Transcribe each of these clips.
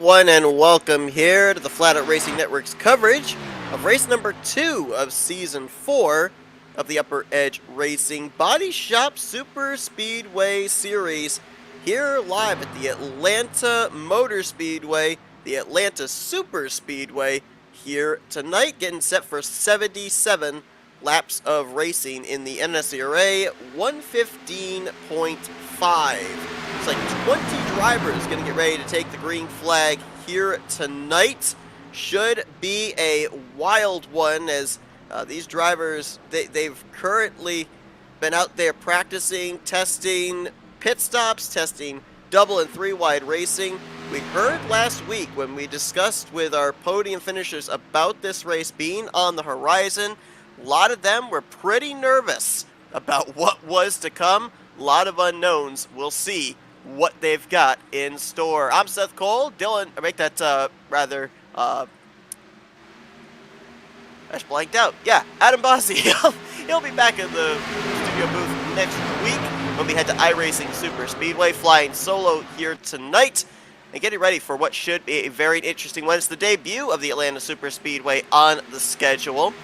everyone, and welcome here to the Flatout Racing Network's coverage of race number 2 of Season 4 of the UpperEdge Racing Baadteshop Superspeedway Series, here live at the Atlanta Motor Speedway, the Atlanta Superspeedway, here tonight, getting set for 77 laps of racing in the NSERA 115.5. It's like 20 drivers going to get ready to take the green flag here tonight. Should be a wild one, as these drivers, they've currently been out there practicing, testing pit stops, testing double and three wide racing. We heard last week when we discussed with our podium finishers about this race being on the horizon, a lot of them were pretty nervous about what was to come. A lot of unknowns. We'll see what they've got in store. I'm Seth Cole. Dylan, I make that I just blanked out. Yeah, Adam Bossy. He'll be back in the studio booth next week when we head to iRacing Superspeedway, flying solo here tonight and getting ready for what should be a very interesting one. It's the debut of the Atlanta Superspeedway on the schedule.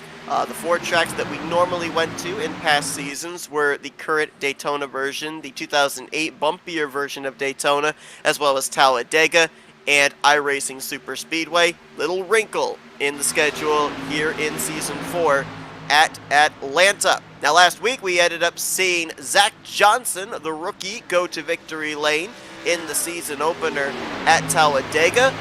The four tracks that we normally went to in past seasons were the current Daytona version, the 2008 bumpier version of Daytona, as well as Talladega and iRacing Superspeedway. Little wrinkle in the schedule here in Season 4 at Atlanta. Now, last week we ended up seeing Zach Johnson, the rookie, go to victory lane in the season opener at Talladega.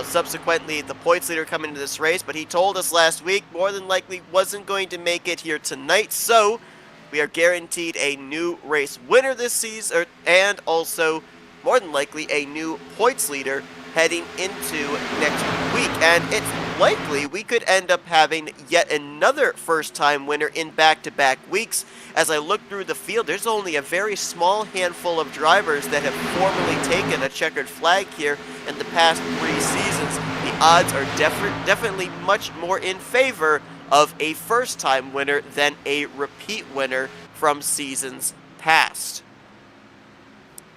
Subsequently, the points leader coming into this race, but he told us last week more than likely wasn't going to make it here tonight, so we are guaranteed a new race winner this season, and also, more than likely, a new points leader heading into next week. And it's likely we could end up having yet another first-time winner in back-to-back weeks. As I look through the field, there's only a very small handful of drivers that have formally taken a checkered flag here in the past 3 seasons. The odds are definitely much more in favor of a first-time winner than a repeat winner from seasons past.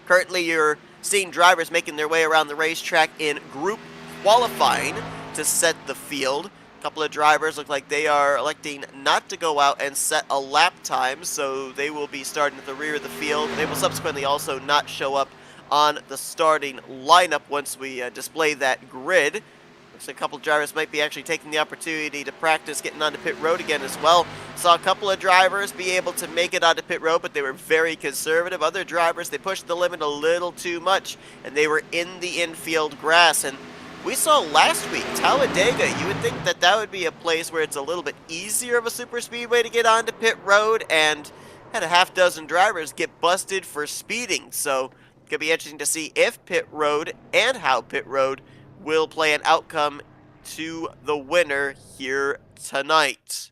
Currently, you're seeing drivers making their way around the racetrack in group qualifying to set the field. A couple of drivers look like they are electing not to go out and set a lap time, so they will be starting at the rear of the field. They will subsequently also not show up on the starting lineup once we display that grid. Looks like a couple of drivers might be actually taking the opportunity to practice getting onto pit road again as well. Saw a couple of drivers be able to make it onto pit road, but they were very conservative. Other drivers, they pushed the limit a little too much, and they were in the infield grass. And we saw last week, Talladega, you would think that that would be a place where it's a little bit easier of a super speedway to get onto pit road, and had a half dozen drivers get busted for speeding. So it could be interesting to see if pit road and how pit road will play an outcome to the winner here tonight.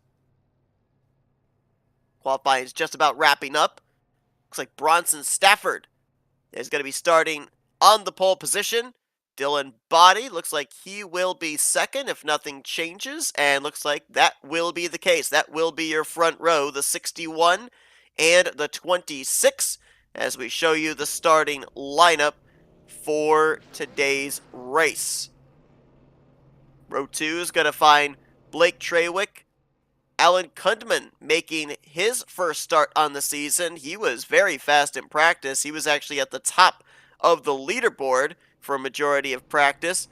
Qualifying is just about wrapping up. Looks like Bronson Stafford is going to be starting on the pole position. Dylan Body looks like he will be second if nothing changes, and looks like that will be the case. That will be your front row, the 61 and the 26, as we show you the starting lineup for today's race. Row 2 is going to find Blake Trawick, Alan Kundman making his first start on the season. He was very fast in practice. He was actually at the top of the leaderboard for a majority of practice.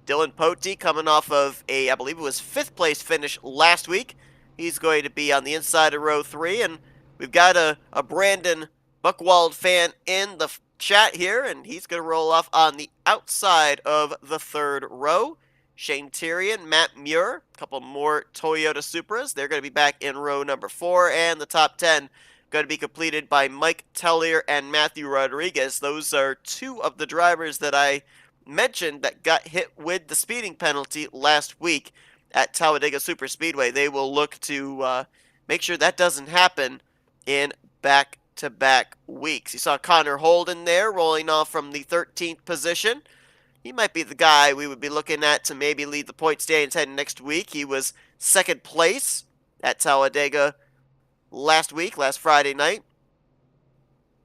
Dylan Pote coming off of a, I believe it was 5th place finish last week. He's going to be on the inside of row 3, and we've got a Brandon Buchwald fan in the chat here, and he's going to roll off on the outside of the 3rd row. Shane Tyrion, Matt Muir, a couple more Toyota Supras. They're going to be back in row number 4, and the top 10 going to be completed by Mike Tellier and Matthew Rodriguez. Those are 2 of the drivers that I mentioned that got hit with the speeding penalty last week at Talladega Superspeedway. They will look to make sure that doesn't happen in back-to-back weeks. You saw Connor Holden there rolling off from the 13th position. He might be the guy we would be looking at to maybe lead the point standings heading next week. He was 2nd place at Talladega last Friday night.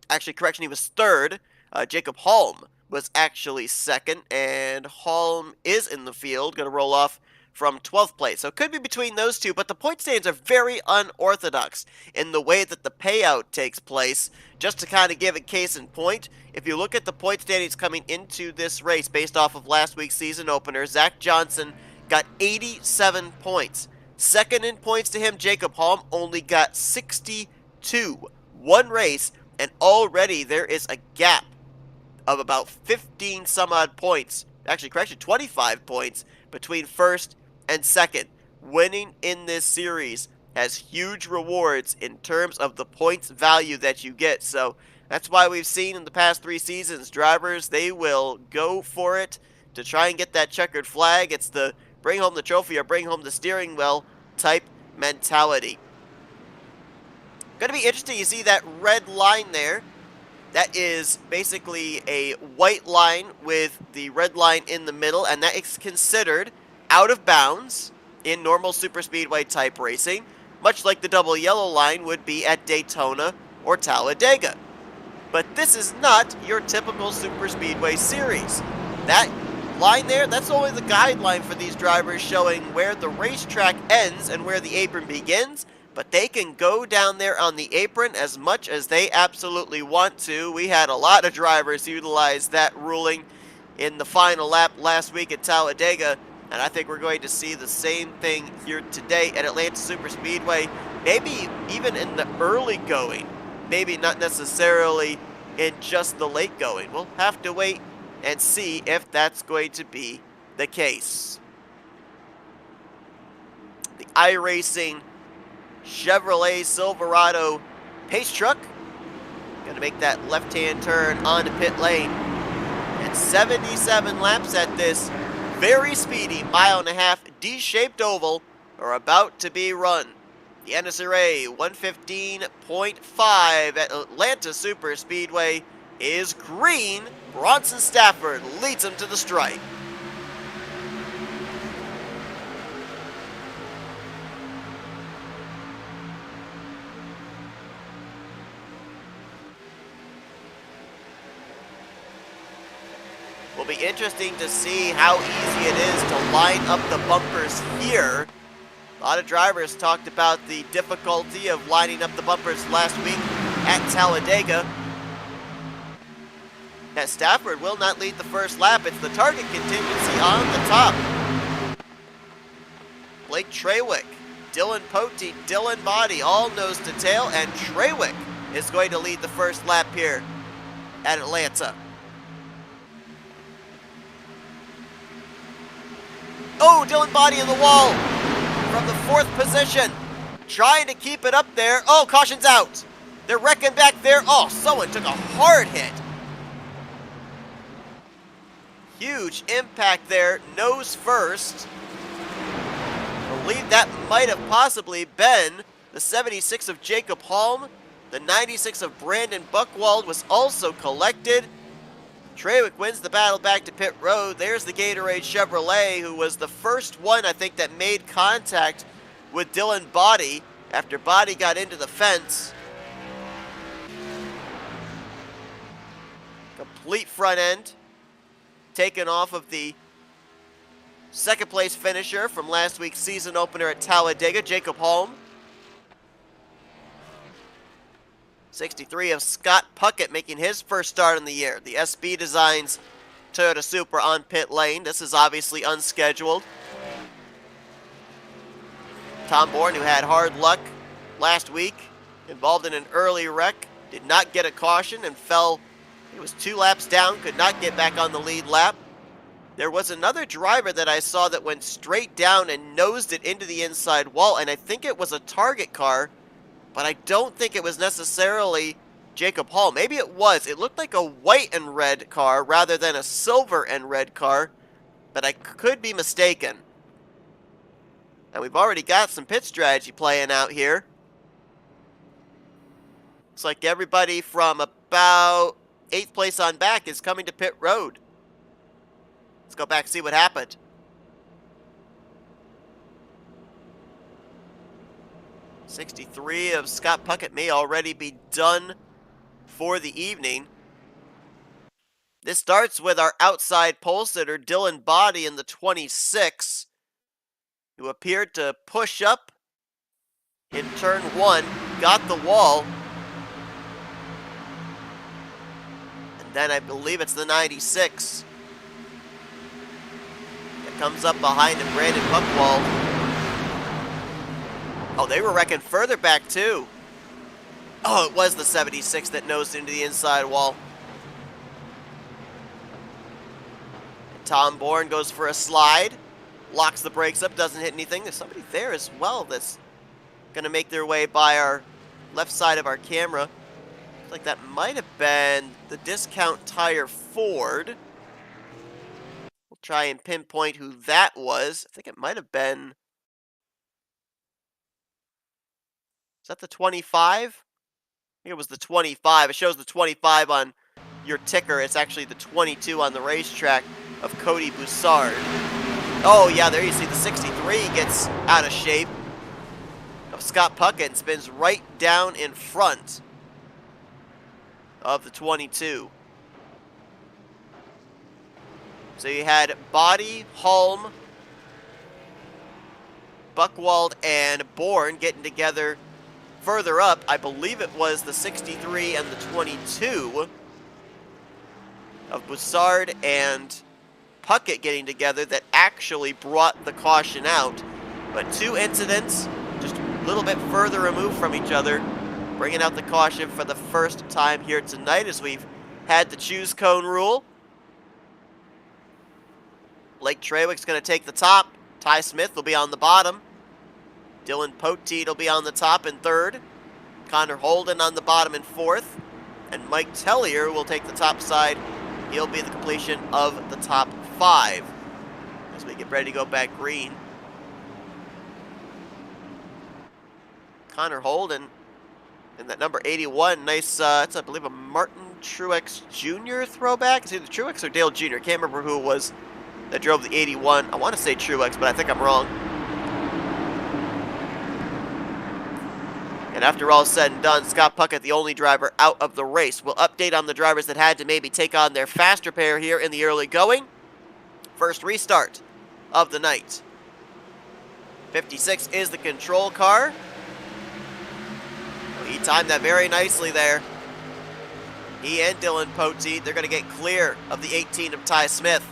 Actually, correction, he was 3rd. Jacob Holm was actually second, and Holm is in the field, going to roll off from 12th place. So it could be between those two, but the point standings are very unorthodox in the way that the payout takes place. Just to kind of give a case in point, if you look at the point standings coming into this race based off of last week's season opener, Zach Johnson got 87 points. Second in points to him, Jacob Holm, only got 62. One race, and already there is a gap of about 15 some odd points, actually correction, 25 points between first and second. Winning in this series has huge rewards in terms of the points value that you get. So that's why we've seen in the past 3 seasons, drivers, they will go for it to try and get that checkered flag. It's the bring home the trophy or bring home the steering wheel type mentality. Going to be interesting. You see that red line there. That is basically a white line with the red line in the middle, and that is considered out of bounds in normal superspeedway type racing, much like the double yellow line would be at Daytona or Talladega. But this is not your typical superspeedway series. That line there, that's only the guideline for these drivers, showing where the racetrack ends and where the apron begins. But they can go down there on the apron as much as they absolutely want to. We had a lot of drivers utilize that ruling in the final lap last week at Talladega, and I think we're going to see the same thing here today at Atlanta Superspeedway. Maybe even in the early going, maybe not necessarily in just the late going. We'll have to wait and see if that's going to be the case. The iRacing Chevrolet Silverado pace truck going to make that left-hand turn onto pit lane, and 77 laps at this very speedy mile-and-a-half D-shaped oval are about to be run. The NSRA 115.5 at Atlanta Superspeedway is green. Bronson Stafford leads him to the stripe. Will be interesting to see how easy it is to line up the bumpers here. A lot of drivers talked about the difficulty of lining up the bumpers last week at Talladega. That Stafford will not lead the first lap. It's the target contingency on the top. Blake Trawick, Dylan Pote, Dylan Body, all nose to tail, and Trawick is going to lead the first lap here at Atlanta. Oh, Dylan Body in the wall from the 4th position. Trying to keep it up there. Oh, caution's out. They're wrecking back there. Oh, someone took a hard hit. Huge impact there. Nose first. I believe that might have possibly been the 76 of Jacob Holm. The 96 of Brandon Buchwald was also collected. Trawick wins the battle back to pit road. There's the Gatorade Chevrolet, who was the first one, I think, that made contact with Dylan Body after Body got into the fence. Complete front end taken off of the second place finisher from last week's season opener at Talladega, Jacob Holm. 63 of Scott Puckett making his first start in the year. The SB Designs Toyota Supra on pit lane. This is obviously unscheduled. Tom Bourne, who had hard luck last week, involved in an early wreck, did not get a caution and fell. It was 2 laps down, could not get back on the lead lap. There was another driver that I saw that went straight down and nosed it into the inside wall, and I think it was a target car, but I don't think it was necessarily Jacob Hall. Maybe it was. It looked like a white and red car rather than a silver and red car, but I could be mistaken. And we've already got some pit strategy playing out here. Looks like everybody from about 8th place on back is coming to pit road. Let's go back and see what happened. .63 of Scott Puckett may already be done for the evening. This starts with our outside pole sitter, Dylan Body, in the 26, who appeared to push up in turn 1, got the wall, and then I believe it's the 96 that comes up behind him, Brandon Buchwald. Oh, they were wrecking further back too. Oh, it was the 76 that nosed into the inside wall. And Tom Bourne goes for a slide, locks the brakes up, doesn't hit anything. There's somebody there as well that's going to make their way by our left side of our camera. Looks like that might have been the Discount Tire Ford. We'll try and pinpoint who that was. I think it might have been... Is that the 25? I think it was the 25. It shows the 25 on your ticker. It's actually the 22 on the racetrack of Cody Boussard. Oh, yeah, there you see the 63 gets out of shape of Scott Puckett and spins right down in front of the 22. So you had Body, Hulme, Buchwald, and Bourne getting together further up. I believe it was the 63 and the 22 of Boussard and Puckett getting together that actually brought the caution out. But two incidents just a little bit further removed from each other, bringing out the caution for the first time here tonight as we've had the choose cone rule. Blake Trawick's going to take the top. Ty Smith will be on the bottom. Dylan Poteet will be on the top in third. Connor Holden on the bottom in fourth. And Mike Tellier will take the top side. He'll be the completion of the top 5 as we get ready to go back green. Connor Holden in that number 81. Nice, it's I believe a Martin Truex Jr. throwback. It's either Truex or Dale Jr. Can't remember who it was that drove the 81. I want to say Truex, but I think I'm wrong. And after all said and done, Scott Puckett, the only driver out of the race. We'll update on the drivers that had to maybe take on their faster pair here in the early going. First restart of the night. 56 is the control car. He timed that very nicely there. He and Dylan Poteet, they're going to get clear of the 18 of Ty Smith.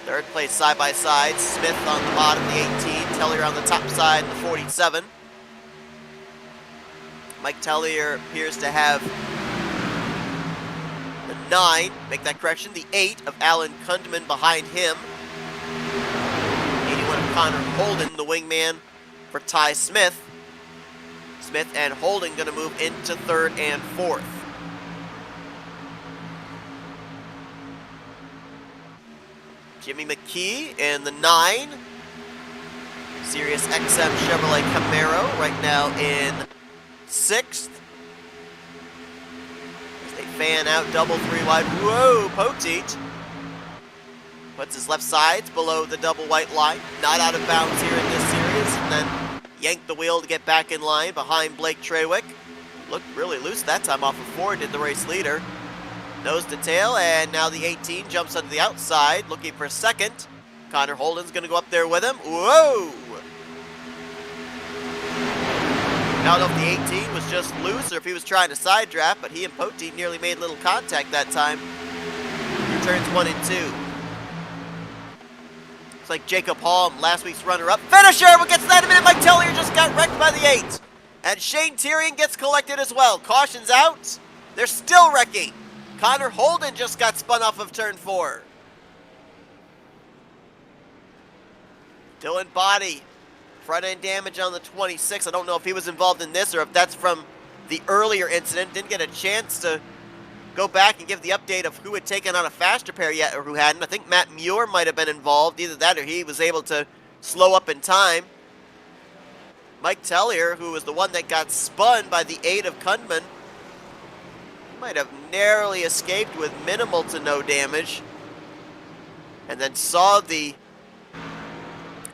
Third place side by side. Smith on the bottom, the 18. Tellier on the top side, the 47. Mike Tellier appears to have the 9. Make that correction. The 8 of Alan Kundman behind him. 81 of Connor Holden, the wingman for Ty Smith. Smith and Holden going to move into third and fourth. Jimmy McKee in the 9. Sirius XM Chevrolet Camaro right now in 6th. As they fan out double 3 wide. Whoa, Poteet puts his left sides below the double white line. Not out of bounds here in this series. And then yanked the wheel to get back in line behind Blake Trawick. Looked really loose that time off of 4, did the race leader. Nose to tail, and now the 18 jumps onto the outside, looking for second. Connor Holden's going to go up there with him. Whoa! Now I don't know if the 18 was just loose or if he was trying to side draft, but he and Poteet nearly made little contact that time. Through turns 1 and 2. Looks like Jacob Halm, last week's runner-up. Finisher! We'll get to that in a minute. Mike Tellier just got wrecked by the 8. And Shane Tyrion gets collected as well. Caution's out. They're still wrecking. Connor Holden just got spun off of turn 4. Dylan Body, front end damage on the 26. I don't know if he was involved in this or if that's from the earlier incident. Didn't get a chance to go back and give the update of who had taken on a faster pair yet or who hadn't. I think Matt Muir might have been involved. Either that or he was able to slow up in time. Mike Tellier, who was the one that got spun by the 8 of Kundman, might have narrowly escaped with minimal to no damage. And then saw the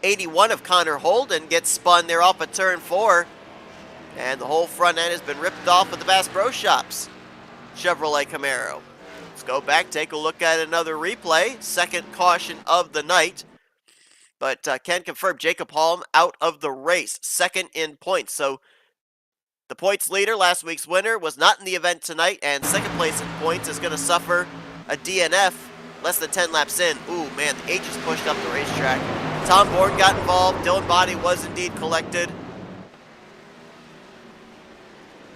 81 of Connor Holden get spun there off of turn 4. And the whole front end has been ripped off of the Bass Pro Shops Chevrolet Camaro. Let's go back, take a look at another replay. Second caution of the night. But can confirm Jacob Holm out of the race, second in points. So the points leader, last week's winner, was not in the event tonight, and second place in points is going to suffer a DNF less than 10 laps in. Ooh, man, the H is pushed up the racetrack. Tom Bourne got involved. Dylan Body was indeed collected.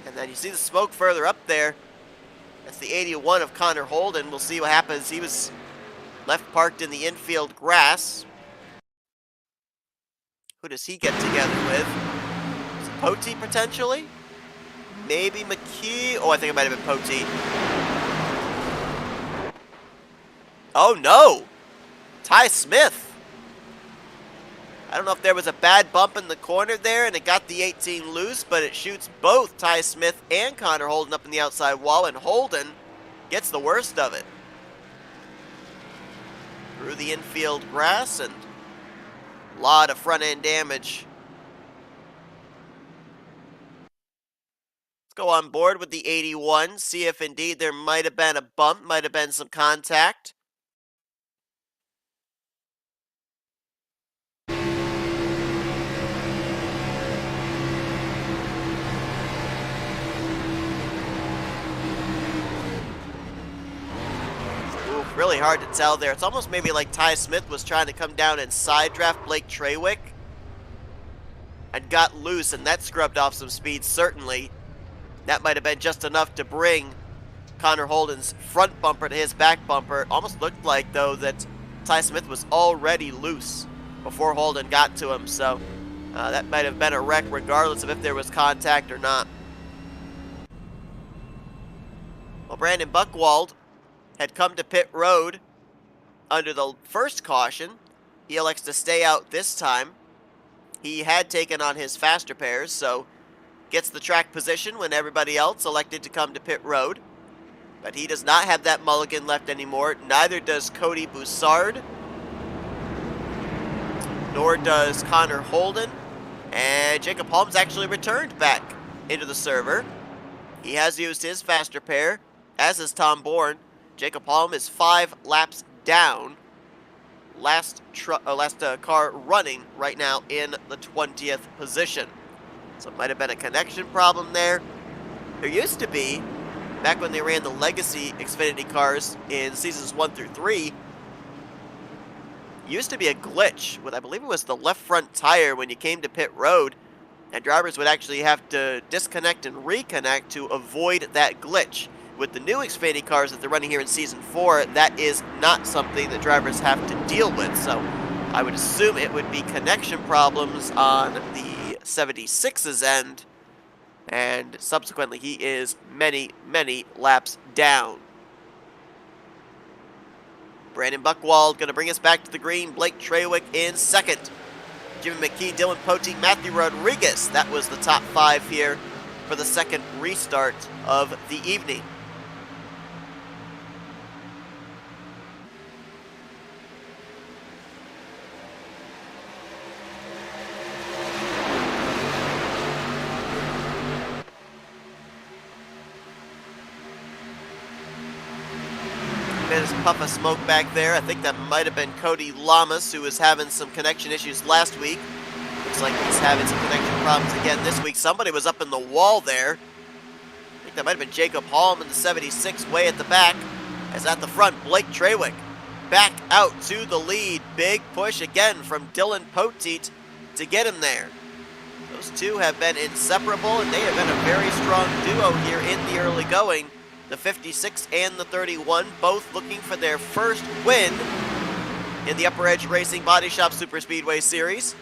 And then you see the smoke further up there. That's the 81 of Connor Holden. We'll see what happens. He was left parked in the infield grass. Who does he get together with? Is it Pote potentially? Maybe McKee? Oh, I think it might have been Pote. Oh no! Ty Smith! I don't know if there was a bad bump in the corner there and it got the 18 loose, but it shoots both Ty Smith and Connor Holden up in the outside wall, and Holden gets the worst of it. Through the infield grass, and a lot of front end damage. Let's go on board with the 81, see if indeed there might have been a bump, might have been some contact. Really hard to tell there. It's almost maybe like Ty Smith was trying to come down and side draft Blake Trawick and got loose, and that scrubbed off some speed, certainly. That might have been just enough to bring Connor Holden's front bumper to his back bumper. Almost looked like, though, that Ty Smith was already loose before Holden got to him, so that might have been a wreck regardless of if there was contact or not. Well, Brandon Buchwald had come to pit road under the first caution. He elects to stay out this time. He had taken on his faster pairs, so gets the track position when everybody else elected to come to pit road. But he does not have that mulligan left anymore. Neither does Cody Boussard, nor does Connor Holden. And Jacob Holmes actually returned back into the server. He has used his faster pair, as is Tom Bourne. Jacob Holm is 5 laps down. Last car running right now in the 20th position. So it might have been a connection problem there. There used to be, back when they ran the Legacy Xfinity cars in seasons 1 through 3, used to be a glitch with, I believe it was the left front tire when you came to pit road, and drivers would actually have to disconnect and reconnect to avoid that glitch. With the new Xfinity cars that they're running here in Season 4, that is not something that drivers have to deal with. So I would assume it would be connection problems on the 76's end. And subsequently, he is many, many laps down. Brandon Buchwald going to bring us back to the green. Blake Trawick in second. Jimmy McKee, Dylan Pote, Matthew Rodriguez. That was the top 5 here for the second restart of the evening. There's a puff of smoke back there. I think that might have been Cody Lamas, who was having some connection issues last week. Looks like he's having some connection problems again this week. Somebody was up in the wall there. I think that might have been Jacob Holm in the 76 way at the back. As at the front, Blake Trawick back out to the lead. Big push again from Dylan Poteet to get him there. Those two have been inseparable, and they have been a very strong duo here in the early going. The 56 and the 31, both looking for their first win in the UpperEdge Racing Baadteshop Superspeedway Series.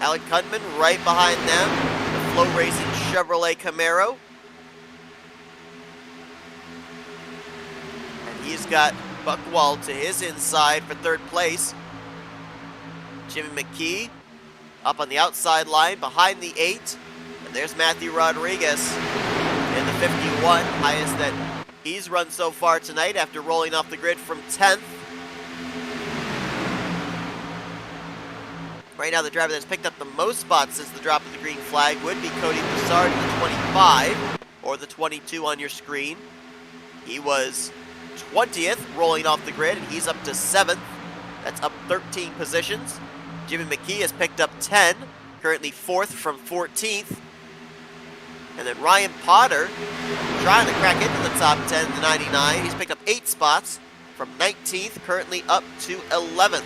Alec Kundman right behind them, the Flow Racing Chevrolet Camaro. And he's got Buchwald to his inside for third place. Jimmy McKee up on the outside line behind the 8. And there's Matthew Rodriguez in the 51, highest that he's run so far tonight after rolling off the grid from 10th. Right now, the driver that's picked up the most spots since the drop of the green flag would be Cody Broussard in the 25, or the 22 on your screen. He was 20th, rolling off the grid, and he's up to 7th. That's up 13 positions. Jimmy McKee has picked up 10, currently 4th from 14th. And then Ryan Potter trying to crack into the top 10 in the 99. He's picked up 8 spots from 19th, currently up to 11th.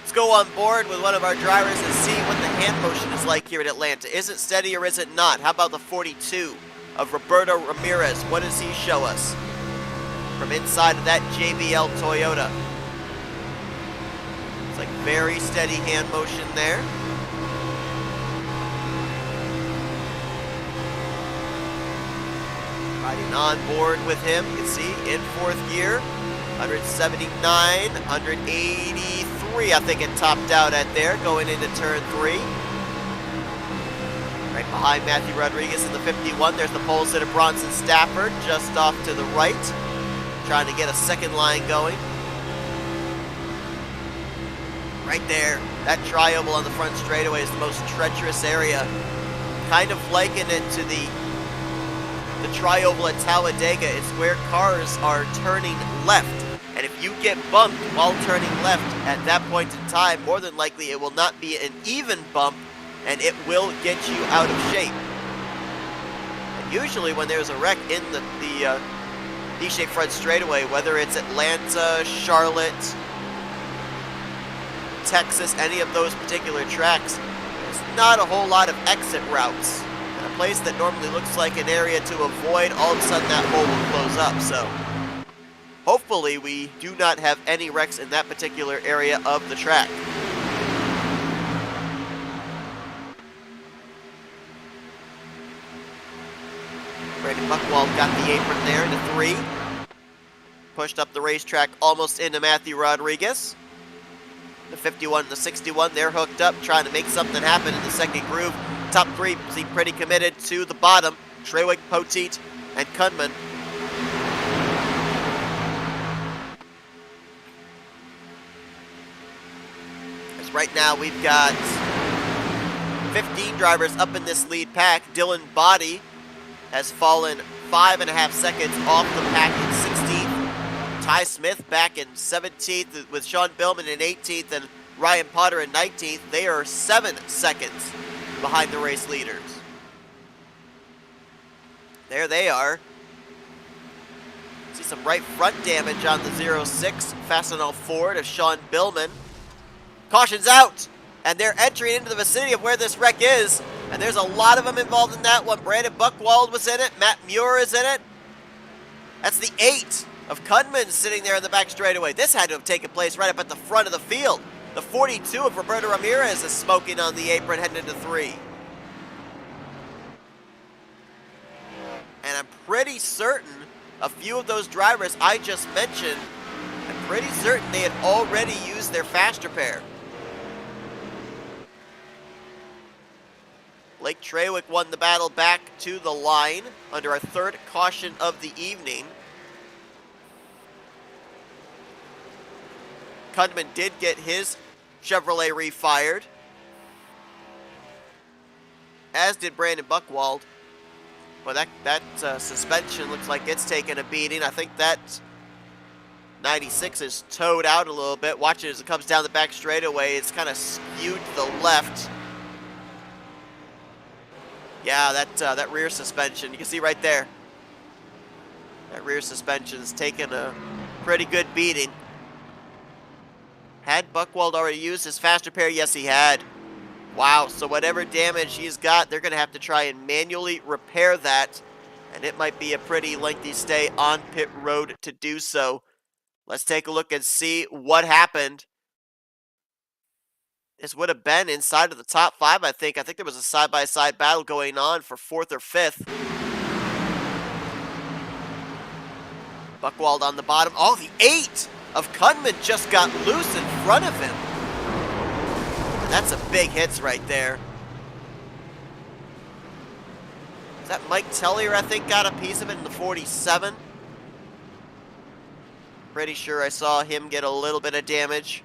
Let's go on board with one of our drivers and see what the hand motion is like here at Atlanta. Is it steady or is it not? How about the 42 of Roberto Ramirez? What does he show us from inside of that JBL Toyota? It's like very steady hand motion there. Riding on board with him, you can see in 4th gear, 179, 183, I think it topped out at there, going into turn 3. Right behind Matthew Rodriguez in the 51, there's the pole sitter Bronson Stafford, just off to the right, trying to get a second line going. Right there, that tri-oval on the front straightaway is the most treacherous area. Kind of liken it to the tri-oval at Talladega. It's where cars are turning left. And if you get bumped while turning left at that point in time, more than likely it will not be an even bump, and it will get you out of shape. And usually when there's a wreck in the D-shaped front straightaway, whether it's Atlanta, Charlotte, Texas, any of those particular tracks, there's not a whole lot of exit routes. And a place that normally looks like an area to avoid, all of a sudden that hole will close up. So hopefully we do not have any wrecks in that particular area of the track. Brandon Buchwald got the apron there into 3. Pushed up the racetrack almost into Matthew Rodriguez. The 51 and the 61, they're hooked up, trying to make something happen in the second groove. Top 3 seem pretty committed to the bottom. Trewick, Poteet, and Kunman. As right now we've got 15 drivers up in this lead pack. Dylan Body has fallen 5.5 seconds off the pack in 16th. Ty Smith back in 17th with Sean Billman in 18th and Ryan Potter in 19th. They are 7 seconds behind the race leaders. There they are. See some right front damage on the 06 Fastenal Ford of Sean Billman. Caution's out, and they're entering into the vicinity of where this wreck is, and there's a lot of them involved in that one. Brandon Buchwald was in it. Matt Muir is in it. That's the 8 of Kunman sitting there in the back straightaway. This had to have taken place right up at the front of the field. The 42 of Roberto Ramirez is smoking on the apron heading into 3. And I'm pretty certain a few of those drivers I just mentioned, I'm pretty certain they had already used their fast repair. Blake Trewick won the battle back to the line under our 3rd caution of the evening. Kunman did get his Chevrolet refired, as did Brandon Buchwald. Well, that suspension looks like it's taken a beating. I think that 96 is towed out a little bit. Watch it as it comes down the back straightaway. It's kind of skewed to the left. Yeah, that rear suspension, you can see right there. That rear suspension has taken a pretty good beating. Had Buchwald already used his fast repair? Yes, he had. Wow, so whatever damage he's got, they're going to have to try and manually repair that. And it might be a pretty lengthy stay on pit road to do so. Let's take a look and see what happened. This would have been inside of the top 5, I think. I think there was a side-by-side battle going on for 4th or 5th. Buchwald on the bottom. Oh, the 8 of Kunman just got loose in front of him. And that's a big hits right there. Is that Mike Tellier, I think, got a piece of it in the 47? Pretty sure I saw him get a little bit of damage.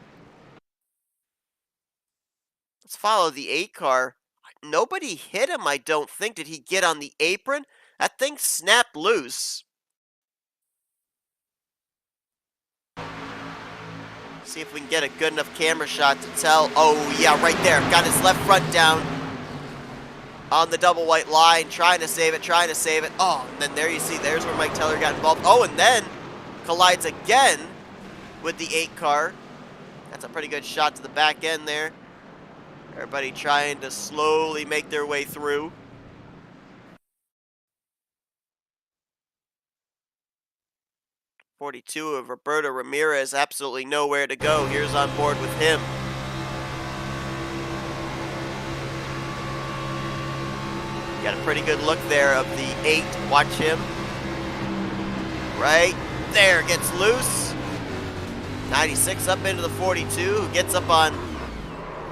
Let's follow the 8 car. Nobody hit him, I don't think. Did he get on the apron? That thing snapped loose. See if we can get a good enough camera shot to tell. Oh, yeah, right there. Got his left front down on the double white line. Trying to save it, trying to save it. Oh, and then there you see, there's where Mike Teller got involved. Oh, and then collides again with the 8 car. That's a pretty good shot to the back end there. Everybody trying to slowly make their way through. .42 of Roberto Ramirez, absolutely nowhere to go. Here's on board with him. Got a pretty good look there of the 8. Watch him. Right there, gets loose. 96 up into the 42, who gets up on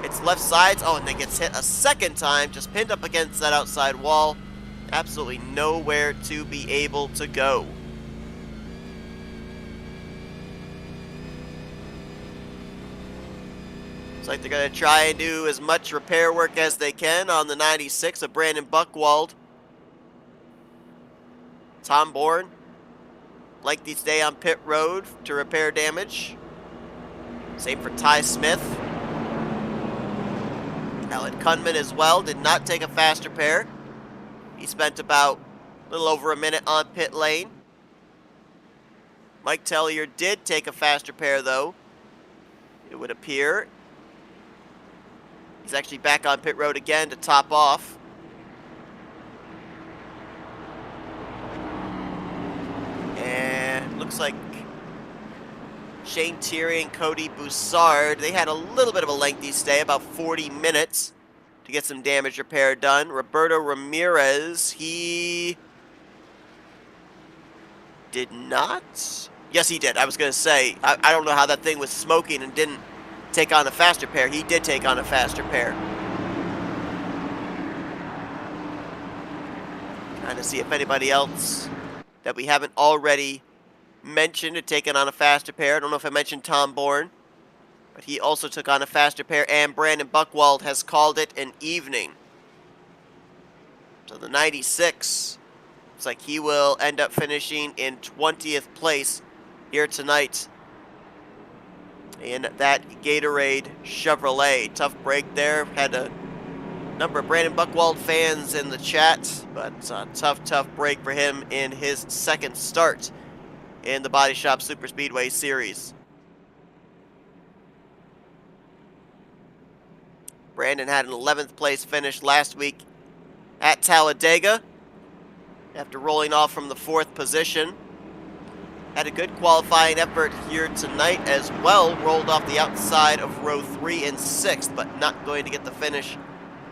its left sides. Oh, and then gets hit a second time, just pinned up against that outside wall. Absolutely nowhere to be able to go. Looks like they're going to try and do as much repair work as they can on the 96 of Brandon Buchwald. Tom Bourne likely to stay on pit road to repair damage. Same for Ty Smith. Alan Kunman as well did not take a fast repair. He spent about a little over a minute on pit lane. Mike Tellier did take a fast repair though, it would appear. He's actually back on pit road again to top off. And looks like Shane Thierry and Cody Boussard, they had a little bit of a lengthy stay, about 40 minutes to get some damage repair done. Roberto Ramirez, he did not? Yes, he did. I was going to say, I don't know how that thing was smoking and didn't take on a fast repair. He did take on a fast repair. Trying to see if anybody else that we haven't already mentioned had taken on a fast repair. I don't know if I mentioned Tom Bourne, but he also took on a fast repair, and Brandon Buchwald has called it an evening. So the 96 looks like he will end up finishing in 20th place here tonight in that Gatorade Chevrolet. Tough break there. Had a number of Brandon Buchwald fans in the chat, but tough break for him in his second start in the Baadteshop Superspeedway Series. Brandon had an 11th place finish last week at Talladega after rolling off from the 4th position. Had a good qualifying effort here tonight as well. Rolled off the outside of row 3 and 6th, but not going to get the finish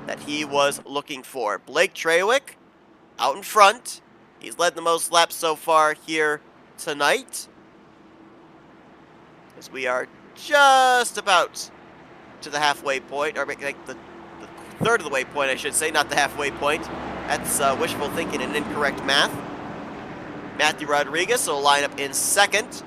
that he was looking for. Blake Trawick out in front. He's led the most laps so far here tonight, as we are just about to the halfway point, or like the third of the way point, I should say, not the halfway point. That's wishful thinking and incorrect math. Matthew Rodriguez will line up in second.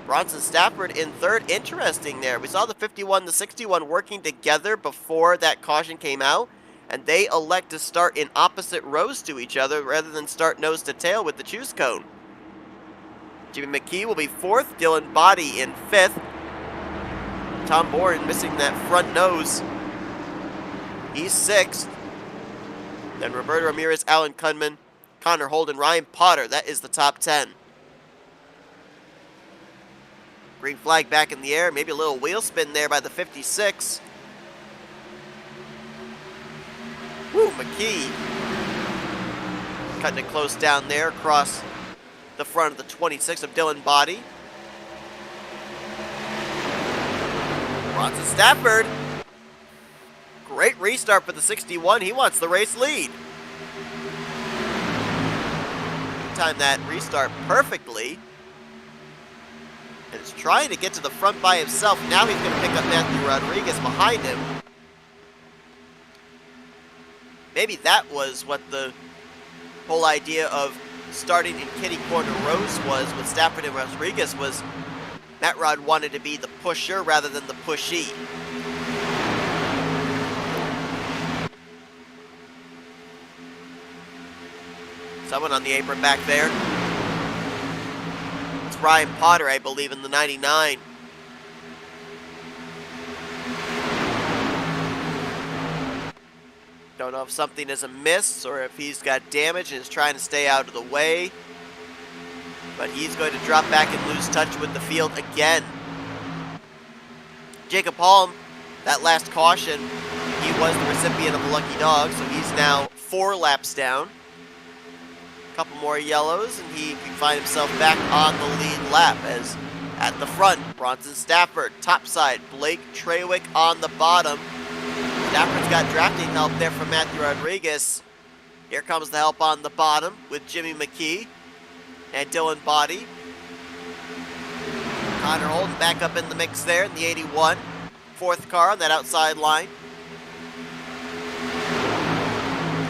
Bronson Stafford in third. Interesting there. We saw the 51, the 61 working together before that caution came out, and they elect to start in opposite rows to each other rather than start nose to tail with the choose cone. Jimmy McKee will be fourth. Dylan Body in fifth. Tom Bourne missing that front nose. He's sixth. Then Roberto Ramirez, Alan Kunman, Connor Holden, Ryan Potter. That is the top 10. Green flag back in the air. Maybe a little wheel spin there by the 56. Woo, McKee. Cutting it close down there across the front of the 26 of Dylan Body. Bronson Stafford. Great restart for the 61. He wants the race lead. Timed that restart perfectly. And is trying to get to the front by himself. Now he's going to pick up Matthew Rodriguez behind him. Maybe that was what the whole idea of starting in kitty corner rows was with Stafford and Rodriguez, was Matt Rod wanted to be the pusher rather than the pushee. Someone on the apron back there. It's Ryan Potter, I believe, in the 99. Don't know if something is amiss or if he's got damage and is trying to stay out of the way. But he's going to drop back and lose touch with the field again. Jacob Holm, that last caution, he was the recipient of a lucky dog, so he's now 4 laps down. A couple more yellows, and he can find himself back on the lead lap as at the front, Bronson Stafford, topside, Blake Trawick on the bottom. Stafford's got drafting help there from Matthew Rodriguez. Here comes the help on the bottom with Jimmy McKee and Dylan Body. Connor Holden back up in the mix there in the 81. 4th car on that outside line.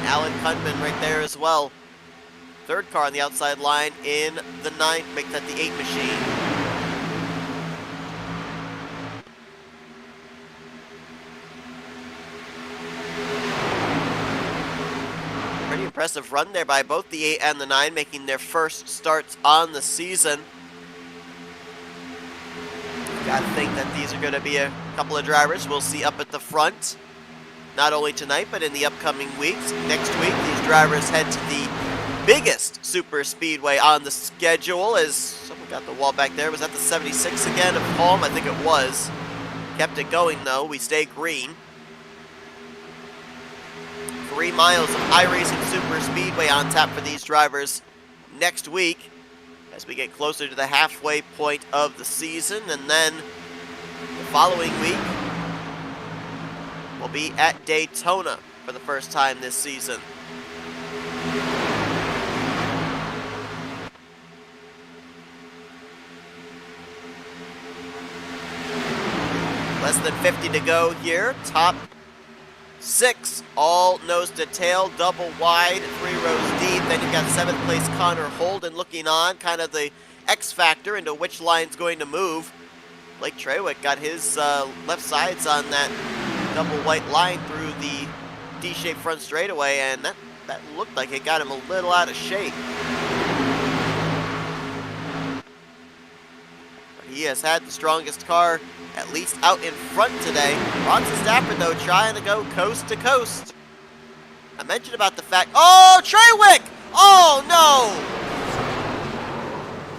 Alan Kunman right there as well. 3rd car on the outside line in the 9, make that the 8 machine. Pretty impressive run there by both the 8 and the 9, making their first starts on the season. Gotta think that these are going to be a couple of drivers we'll see up at the front. Not only tonight, but in the upcoming weeks. Next week, these drivers head to the biggest super speedway on the schedule. As someone got the wall back there. Was that the 76 again of Palm? I think it was. Kept it going though. We stay green. 3 miles of iRacing Super Speedway on tap for these drivers next week as we get closer to the halfway point of the season. And then the following week, we'll be at Daytona for the first time this season. Less than 50 to go here. Top 6, all nose to tail, double wide, 3 rows deep. Then you've got 7th place Connor Holden looking on, kind of the X factor into which line's going to move. Blake Trawick got his left sides on that double white line through the D-shaped front straightaway, and that looked like it got him a little out of shape. But he has had the strongest car, at least out in front today. Bronson Stafford, though, trying to go coast to coast. I mentioned about the fact... Oh, Trawick! Oh, no!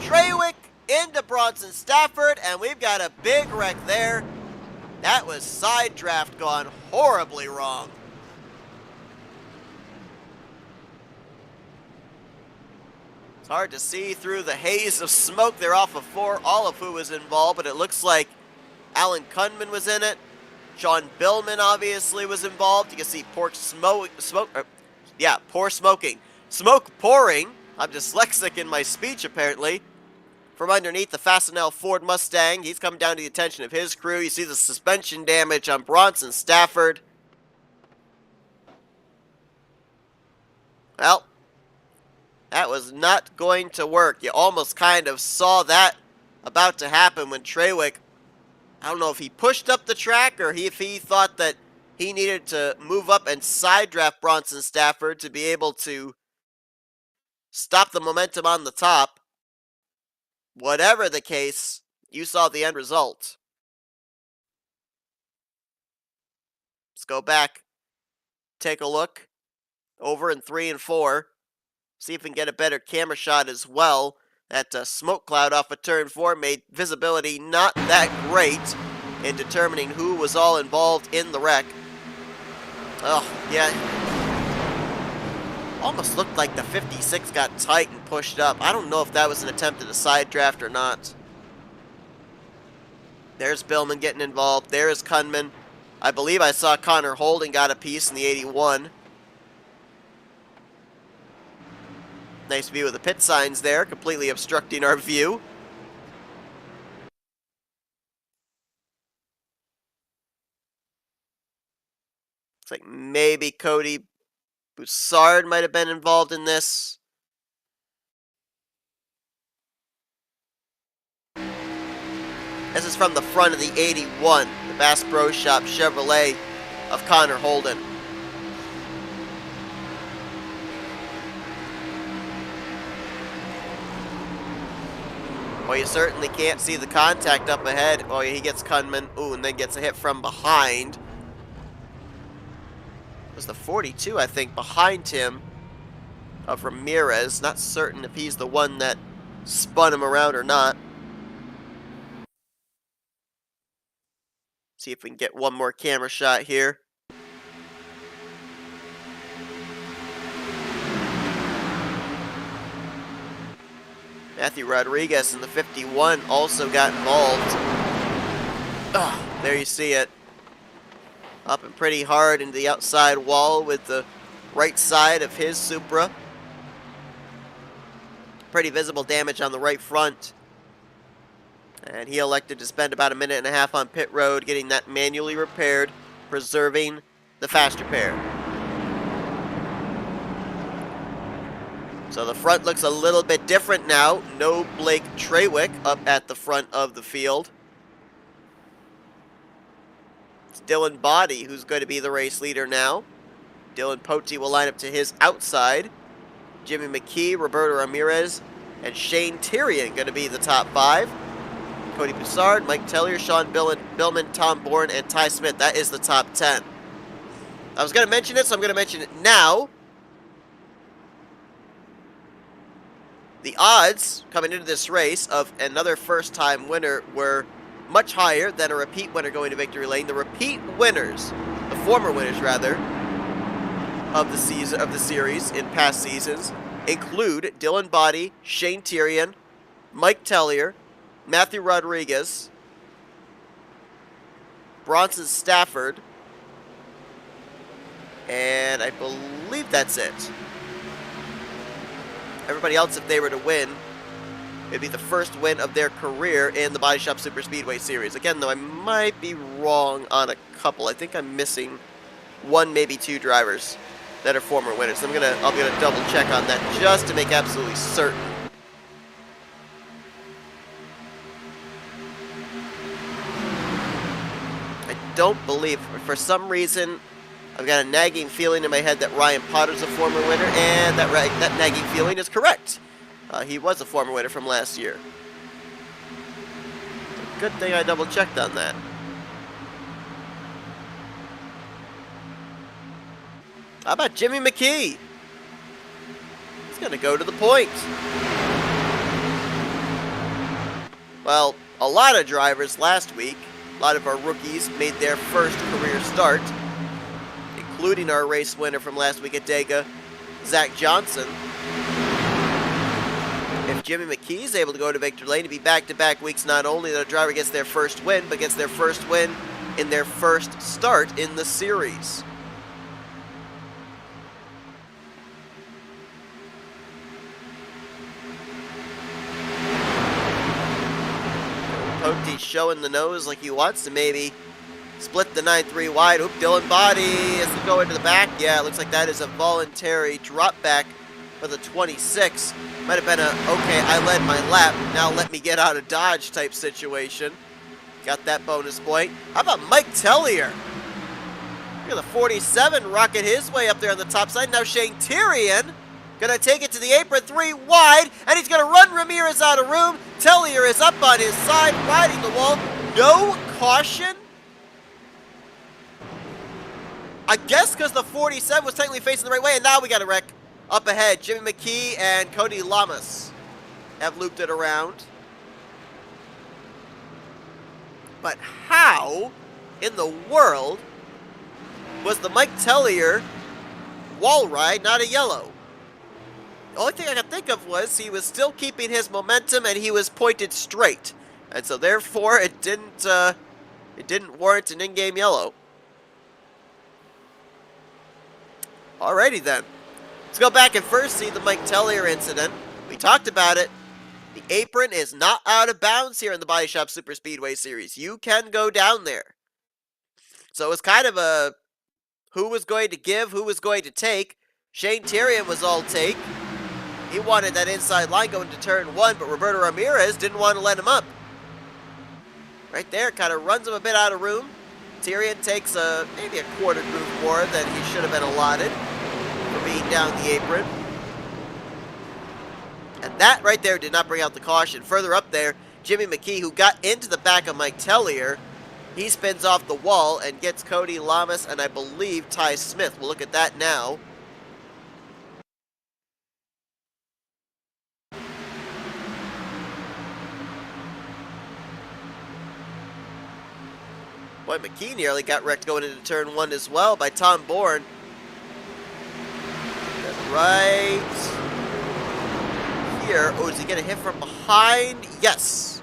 Trawick into Bronson Stafford, and we've got a big wreck there. That was side draft gone horribly wrong. It's hard to see through the haze of smoke there off of 4, all of who was involved, but it looks like Alan Kunman was in it. Sean Billman obviously was involved. You can see poor smoking. Smoke pouring. I'm dyslexic in my speech, apparently. From underneath the Fastenal Ford Mustang. He's come down to the attention of his crew. You see the suspension damage on Bronson Stafford. Well, that was not going to work. You almost kind of saw that about to happen when Trawick, I don't know if he pushed up the track or if he thought that he needed to move up and side draft Bronson Stafford to be able to stop the momentum on the top. Whatever the case, you saw the end result. Let's go back, take a look over in 3 and 4. See if we can get a better camera shot as well. That smoke cloud off of turn 4 made visibility not that great in determining who was all involved in the wreck. Oh, yeah. Almost looked like the 56 got tight and pushed up. I don't know if that was an attempt at a side draft or not. There's Billman getting involved. There is Kunman. I believe I saw Connor Holden got a piece in the 81. Nice view of the pit signs there, completely obstructing our view. Looks like maybe Cody Boussard might have been involved in this. This is from the front of the 81, the Bass Pro Shop Chevrolet of Connor Holden. Well, you certainly can't see the contact up ahead. Oh, he gets Kunman. Ooh, and then gets a hit from behind. It was the 42, I think, behind him of Ramirez. Not certain if he's the one that spun him around or not. See if we can get one more camera shot here. Matthew Rodriguez in the 51 also got involved. Oh, there you see it. Up and pretty hard into the outside wall with the right side of his Supra. Pretty visible damage on the right front. And he elected to spend about a minute and a half on pit road getting that manually repaired, preserving the fast repair. So the front looks a little bit different now. No Blake Trawick up at the front of the field. It's Dylan Body who's going to be the race leader now. Dylan Pote will line up to his outside. Jimmy McKee, Roberto Ramirez, and Shane Tyrion going to be the top 5. Cody Boussard, Mike Tellier, Sean Billman, Tom Bourne, and Ty Smith. That is the top 10. I was going to mention it, so I'm going to mention it now. The odds coming into this race of another first-time winner were much higher than a repeat winner going to victory lane. The repeat winners, the former winners rather, of the series in past seasons include Dylan Body, Shane Tyrion, Mike Tellier, Matthew Rodriguez, Bronson Stafford, and I believe that's it. Everybody else, if they were to win, it'd be the first win of their career in the Baadteshop Superspeedway Series. Again, though, I might be wrong on a couple. I think I'm missing one, maybe 2 drivers that are former winners. So I'll be gonna double check on that just to make absolutely certain. I don't believe, for some reason, I've got a nagging feeling in my head that Ryan Potter's a former winner, and that nagging feeling is correct. He was a former winner from last year. Good thing I double-checked on that. How about Jimmy McKee? He's going to go to the point. Well, a lot of drivers last week, a lot of our rookies made their first career start, including our race winner from last week at Dega, Zach Johnson. If Jimmy McKee is able to go to victory lane, to be back-to-back weeks, not only that a driver gets their first win, but gets their first win in their first start in the series. Pote's showing the nose like he wants to maybe split the 9-3 wide. Oop, Dylan Body is to go into the back. Yeah, it looks like that is a voluntary drop back for the 26. Might have been a, okay, I led my lap, now let me get out of Dodge type situation. Got that bonus point. How about Mike Tellier? Look at the 47 rocket his way up there on the top side. Now Shane Tyrion gonna take it to the apron, 3 wide, and he's gonna run Ramirez out of room. Tellier is up on his side, riding the wall. No caution? I guess because the 47 was technically facing the right way, and now we got a wreck up ahead. Jimmy McKee and Cody Lamas have looped it around. But how in the world was the Mike Tellier wall ride not a yellow? The only thing I could think of was he was still keeping his momentum and he was pointed straight. And so therefore it didn't warrant an in-game yellow. Alrighty then. Let's go back and first see the Mike Tellier incident. We talked about it. The apron is not out of bounds here in the Baadteshop Superspeedway Series. You can go down there. So it was kind of a who was going to give, who was going to take. Shane Tyrion was all take. He wanted that inside line going to turn 1, but Roberto Ramirez didn't want to let him up. Right there, kind of runs him a bit out of room. Tyrion takes maybe a quarter groove more than he should have been allotted for being down the apron. And that right there did not bring out the caution. Further up there, Jimmy McKee, who got into the back of Mike Tellier, he spins off the wall and gets Cody Lamas and I believe Ty Smith. We'll look at that now. Boy, McKee nearly got wrecked going into turn 1 as well by Tom Bourne. Right here. Oh, is he going to hit from behind? Yes.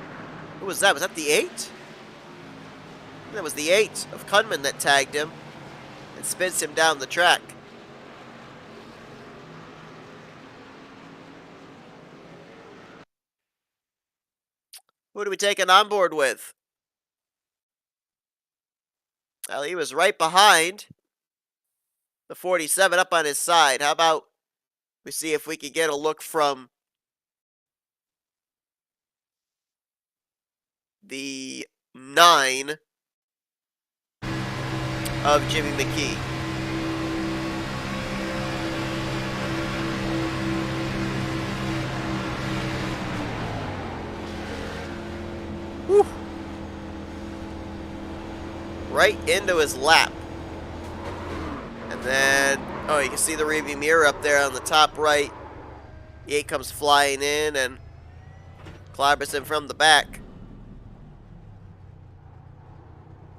Who was that? Was that the 8? That was the 8 of Kunman that tagged him and spins him down the track. Who do we take an onboard with? Well, he was right behind the 47 up on his side. How about we see if we can get a look from the 9 of Jimmy McKee. Whew. Right into his lap. And then, oh, you can see the rearview mirror up there on the top right. The 8 comes flying in and clobbers him from the back.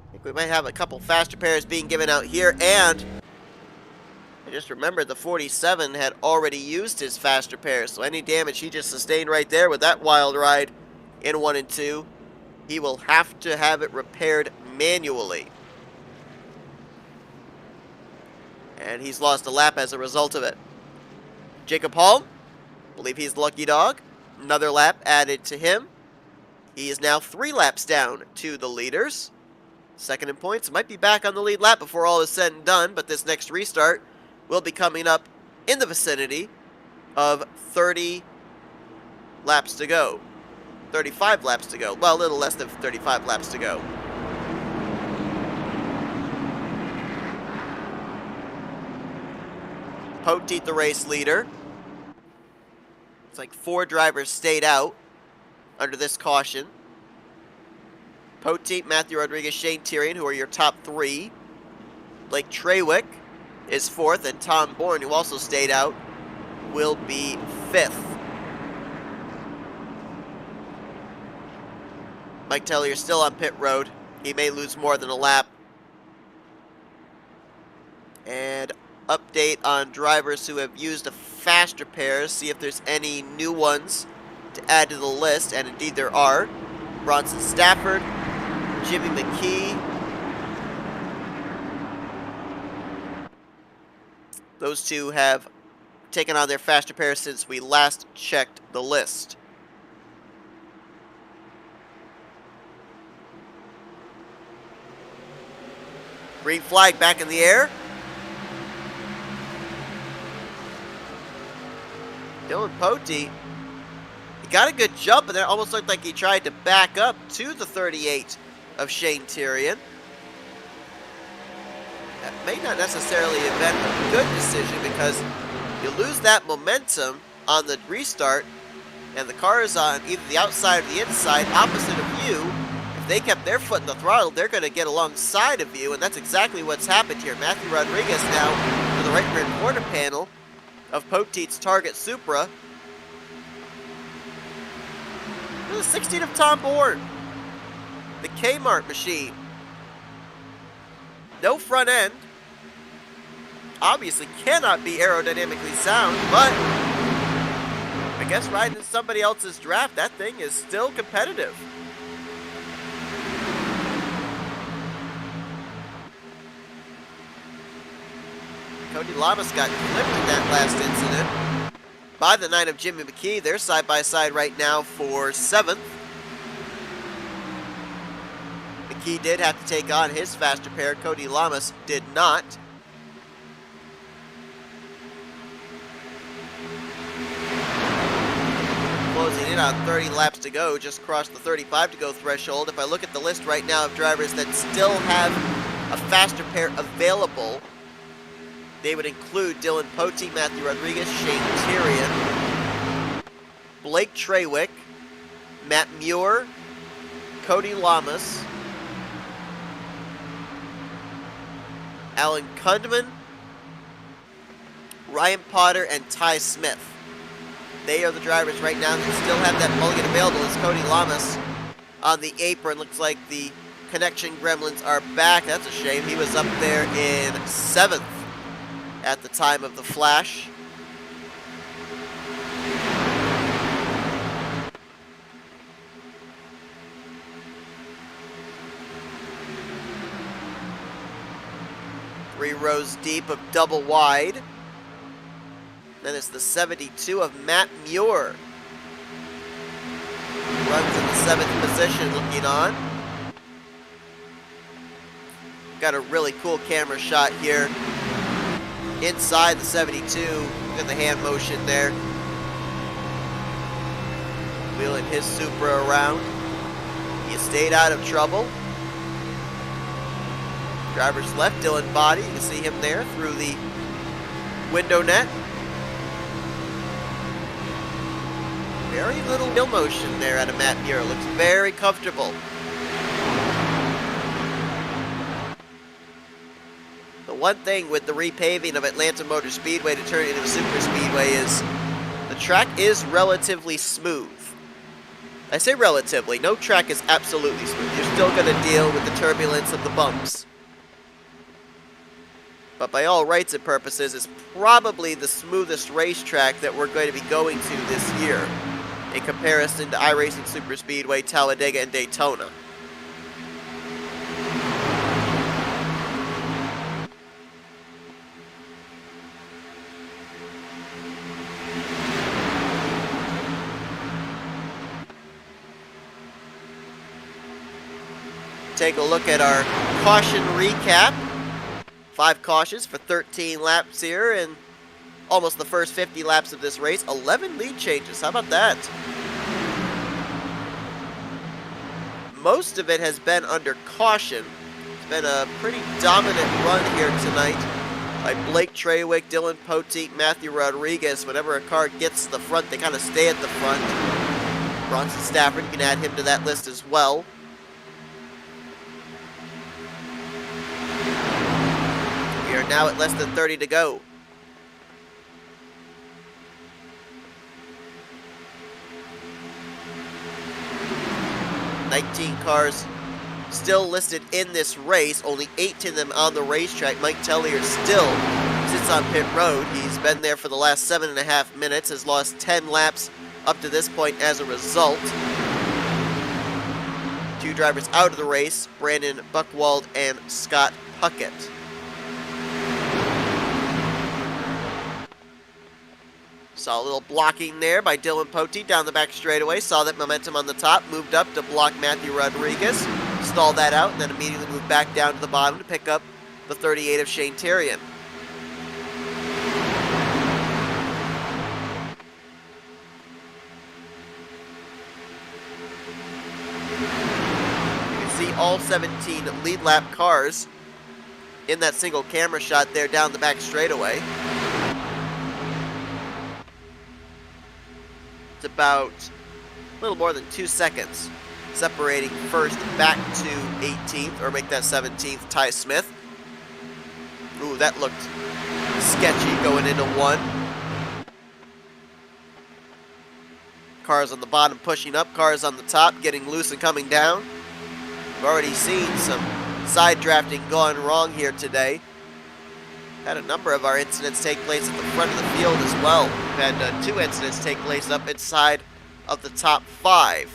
I think we might have a couple faster pairs being given out here, and I just remembered the 47 had already used his faster pair, so any damage he just sustained right there with that wild ride in 1 and 2, he will have to have it repaired manually. And he's lost a lap as a result of it. Jacob Hall, I believe he's the lucky dog. Another lap added to him. He is now 3 laps down to the leaders. Second in points, might be back on the lead lap before all is said and done, but this next restart will be coming up in the vicinity of 30 laps to go. 35 laps to go. Well, a little less than 35 laps to go. Poteet, the race leader. It's like 4 drivers stayed out under this caution. Poteet, Matthew Rodriguez, Shane Tyrion, who are your top 3. Blake Trawick is 4th, and Tom Bourne, who also stayed out, will be 5th. Mike Tellier still on pit road. He may lose more than a lap. And update on drivers who have used a faster pairs, see if there's any new ones to add to the list, and indeed there are. Bronson Stafford, Jimmy McKee. Those two have taken on their faster pairs since we last checked the list. Green flag back in the air. Dylan Poteet, he got a good jump, and it almost looked like he tried to back up to the 38 of Shane Tyrion. That may not necessarily have been a good decision because you lose that momentum on the restart, and the car is on either the outside or the inside, opposite of you. If they kept their foot in the throttle, they're going to get alongside of you, and that's exactly what's happened here. Matthew Rodriguez now to the right rear quarter panel of Poteet's Target Supra. The 16 of Tom Bourne, the Kmart machine. No front end. Obviously cannot be aerodynamically sound, but I guess riding in somebody else's draft, that thing is still competitive. Cody Lamas got clipped in that last incident by the 9 of Jimmy McKee. They're side by side right now for 7th. McKee did have to take on his faster pair. Cody Lamas did not. closing in on 30 laps to go, just crossed the 35 to go threshold. If I look at the list right now of drivers that still have a faster pair available, they would include Dylan Pote, Matthew Rodriguez, Shane Tyrion, Blake Trawick, Matt Muir, Cody Lamas, Alan Kundman, Ryan Potter, and Ty Smith. They are the drivers right now that still have that mulligan available. As Cody Lamas on the apron. Looks like the connection gremlins are back. That's a shame. He was up there in 7th at the time of the flash. Three rows deep of double wide. Then it's the 72 of Matt Muir. Runs in the 7th position, looking on. Got a really cool camera shot here inside the 72. Look at the hand motion there. Wheeling his Supra around. He stayed out of trouble. Driver's left, Dylan Baadteshop. You can see him there through the window net. Very little wheel motion there out of Matt Muir. Looks very comfortable. The one thing with the repaving of Atlanta Motor Speedway to turn it into a Superspeedway is the track is relatively smooth. I say relatively. No track is absolutely smooth. You're still going to deal with the turbulence of the bumps. But by all rights and purposes, it's probably the smoothest racetrack that we're going to be going to this year in comparison to iRacing Superspeedway, Talladega, and Daytona. Take a look at our caution recap. 5 cautions for 13 laps here, and almost the first 50 laps of this race. 11 lead changes. How about that? Most of it has been under caution. It's been a pretty dominant run here tonight by Blake Trawick, Dylan Pote, Matthew Rodriguez. Whenever a car gets to the front, they kind of stay at the front. Bronson Stafford, you can add him to that list as well. We are now at less than 30 to go. $19 cars still listed in this race, only 8 of them on the racetrack. Mike Tellier still sits on pit road. He's been there for the last 7.5 minutes, has lost 10 laps up to this point as a result. 2 drivers out of the race, Brandon Buchwald and Scott Puckett. Saw a little blocking there by Dylan Pote down the back straightaway. Saw that momentum on the top. Moved up to block Matthew Rodriguez. Stalled that out and then immediately moved back down to the bottom to pick up the 38 of Shane Tyrion. You can see all 17 lead lap cars in that single camera shot there down the back straightaway. It's about a little more than 2 seconds separating first back to 18th, or make that 17th, Ty Smith. Ooh, that looked sketchy going into 1. Cars on the bottom pushing up, cars on the top getting loose and coming down. We've already seen some side drafting gone wrong here today. Had a number of our incidents take place at the front of the field as well. We've had 2 incidents take place up inside of the top 5.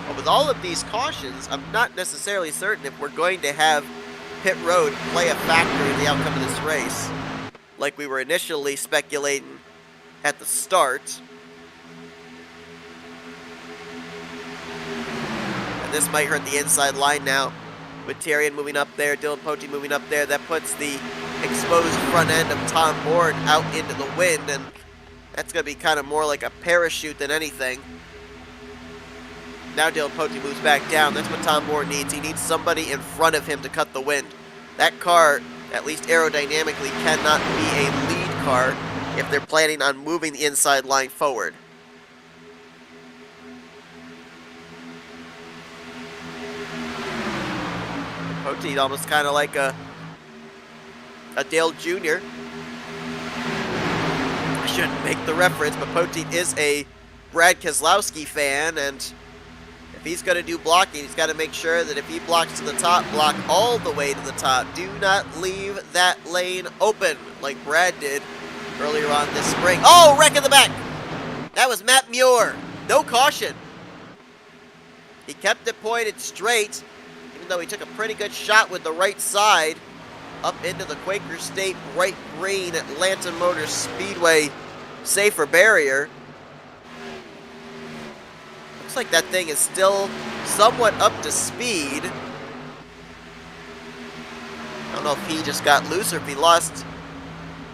But with all of these cautions, I'm not necessarily certain if we're going to have pit road play a factor in the outcome of this race, like we were initially speculating at the start. And this might hurt the inside line now With Tyrion moving up there, Dylan Pote moving up there, that puts the exposed front end of Tom Bourne out into the wind, and that's going to be kind of more like a parachute than anything. Now Dylan Pote moves back down. That's what Tom Bourne needs. He needs somebody in front of him to cut the wind. That car, at least aerodynamically, cannot be a lead car if they're planning on moving the inside line forward. Pote almost kind of like a Dale Jr. I shouldn't make the reference, but Pote is a Brad Keselowski fan, and if he's going to do blocking, he's got to make sure that if he blocks to the top, block all the way to the top. Do not leave that lane open like Brad did earlier on this spring. Oh, wreck in the back! That was Matt Muir. No caution. He kept it pointed straight, even though he took a pretty good shot with the right side up into the Quaker State bright green Atlanta Motor Speedway safer barrier. Looks like that thing is still somewhat up to speed. I don't know if he just got loose or if he lost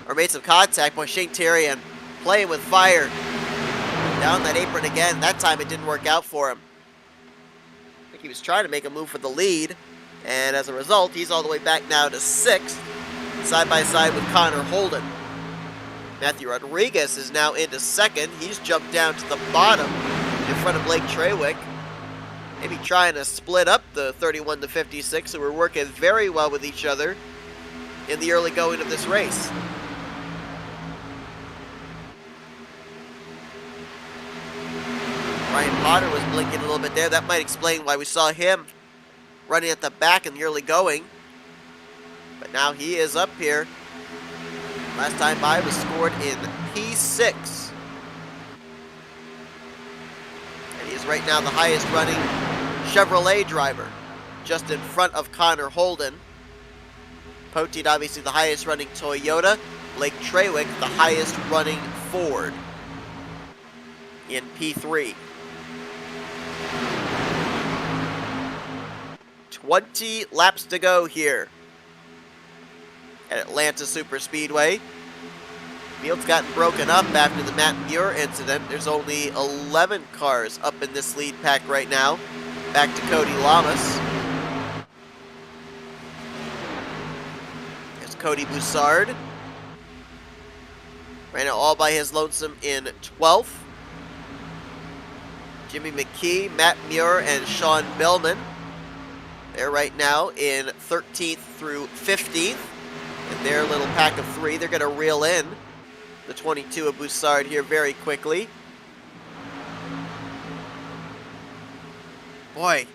or made some contact. Boy, Shane Tyrion playing with fire. Down that apron again. That time it didn't work out for him. I think he was trying to make a move for the lead, and as a result, he's all the way back now to 6th, side by side with Connor Holden. Matthew Rodriguez is now into 2nd. He's jumped down to the bottom in front of Blake Trawick. Maybe trying to split up the 31 to 56, who were working very well with each other in the early going of this race. Ryan Potter was blinking a little bit there. That might explain why we saw him running at the back in the early going. But now he is up here. Last time by was scored in P6. And he is right now the highest running Chevrolet driver, just in front of Connor Holden. Poteet obviously the highest running Toyota. Blake Trawick the highest running Ford in P3. 20 laps to go here at Atlanta Superspeedway. Field's gotten broken up after the Matt Muir incident. There's only 11 cars up in this lead pack right now. Back to Cody Lamas. There's Cody Boussard. Right now all by his lonesome in 12th. Jimmy McKee, Matt Muir, and Sean Billman. They're right now in 13th through 15th. And their little pack of 3, they're going to reel in the 22 of Boussard here very quickly. Boy,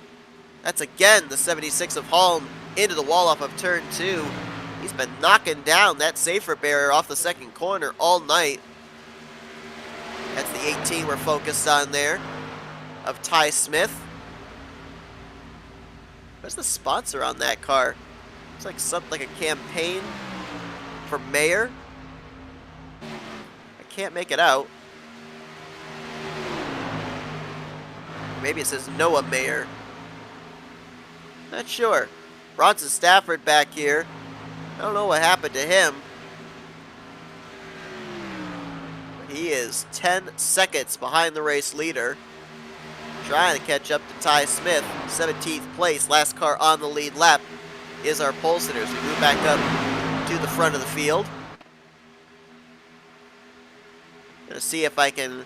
that's again the 76 of Holm into the wall off of turn 2. He's been knocking down that safer barrier off the second corner all night. That's the 18 we're focused on there of Ty Smith. Where's the sponsor on that car? It's like something like a campaign for mayor. I can't make it out. Maybe it says Noah Mayer. Not sure. Bronson Stafford back here. I don't know what happened to him. But he is 10 seconds behind the race leader. Trying to catch up to Ty Smith, 17th place. Last car on the lead lap is our pole sitters. We move back up to the front of the field. Gonna see if I can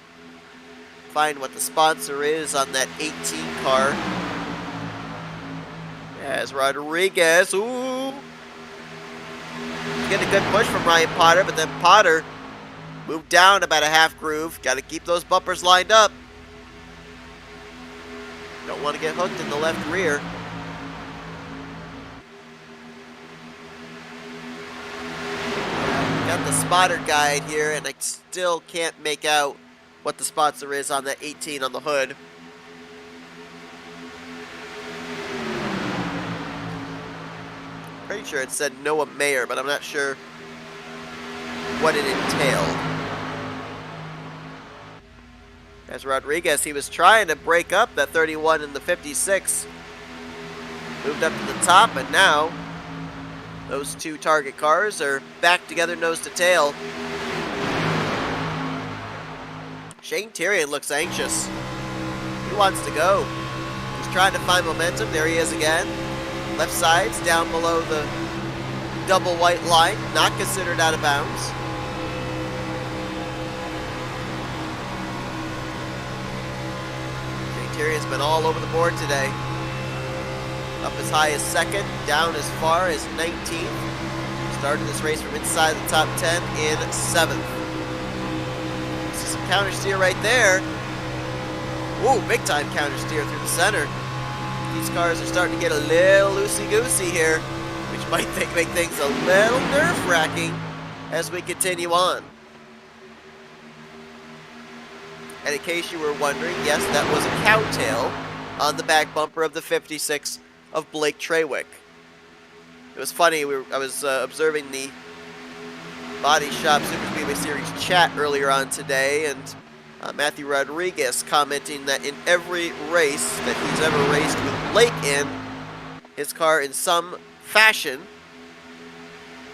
find what the sponsor is on that 18 car. As Rodriguez, ooh. Getting a good push from Ryan Potter, but then Potter moved down about a half groove. Got to keep those bumpers lined up. Don't want to get hooked in the left rear. Got the spotter guide here, and I still can't make out what the sponsor is on that 18 on the hood. Pretty sure it said Noah Mayer, but I'm not sure what it entailed. As Rodriguez, he was trying to break up that 31 and the 56 moved up to the top, and now those two target cars are back together nose to tail. Shane Tyrion looks anxious. He wants to go. He's trying to find momentum. There he is again. Left side's down below the double white line, not considered out of bounds. Shane Tyrion's been all over the board today. Up as high as second, down as far as 19th. Started this race from inside the top 10 in 7th. See some counter steer right there. Whoa, big time counter steer through the center. These cars are starting to get a little loosey-goosey here, which might make things a little nerve-wracking as we continue on. And in case you were wondering, yes, that was a cowtail on the back bumper of the 56 of Blake Trawick. It was funny, I was observing the Baadteshop Superspeedway Series chat earlier on today, and Matthew Rodriguez commenting that in every race that he's ever raced with Blake in, his car in some fashion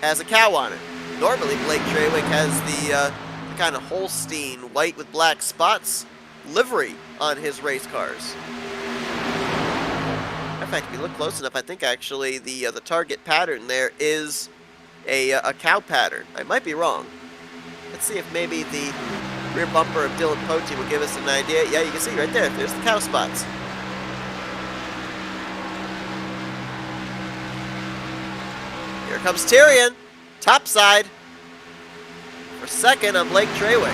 has a cow on it. Normally Blake Trawick has the kind of Holstein white with black spots livery on his race cars. In fact, if you look close enough, I think actually the target pattern there is a cow pattern. I might be wrong. Let's see if maybe the rear bumper of Dylan Pote will give us an idea. Yeah, you can see right there. There's the cow spots. Here comes Tyrion. Top side. For second on Blake Trawick.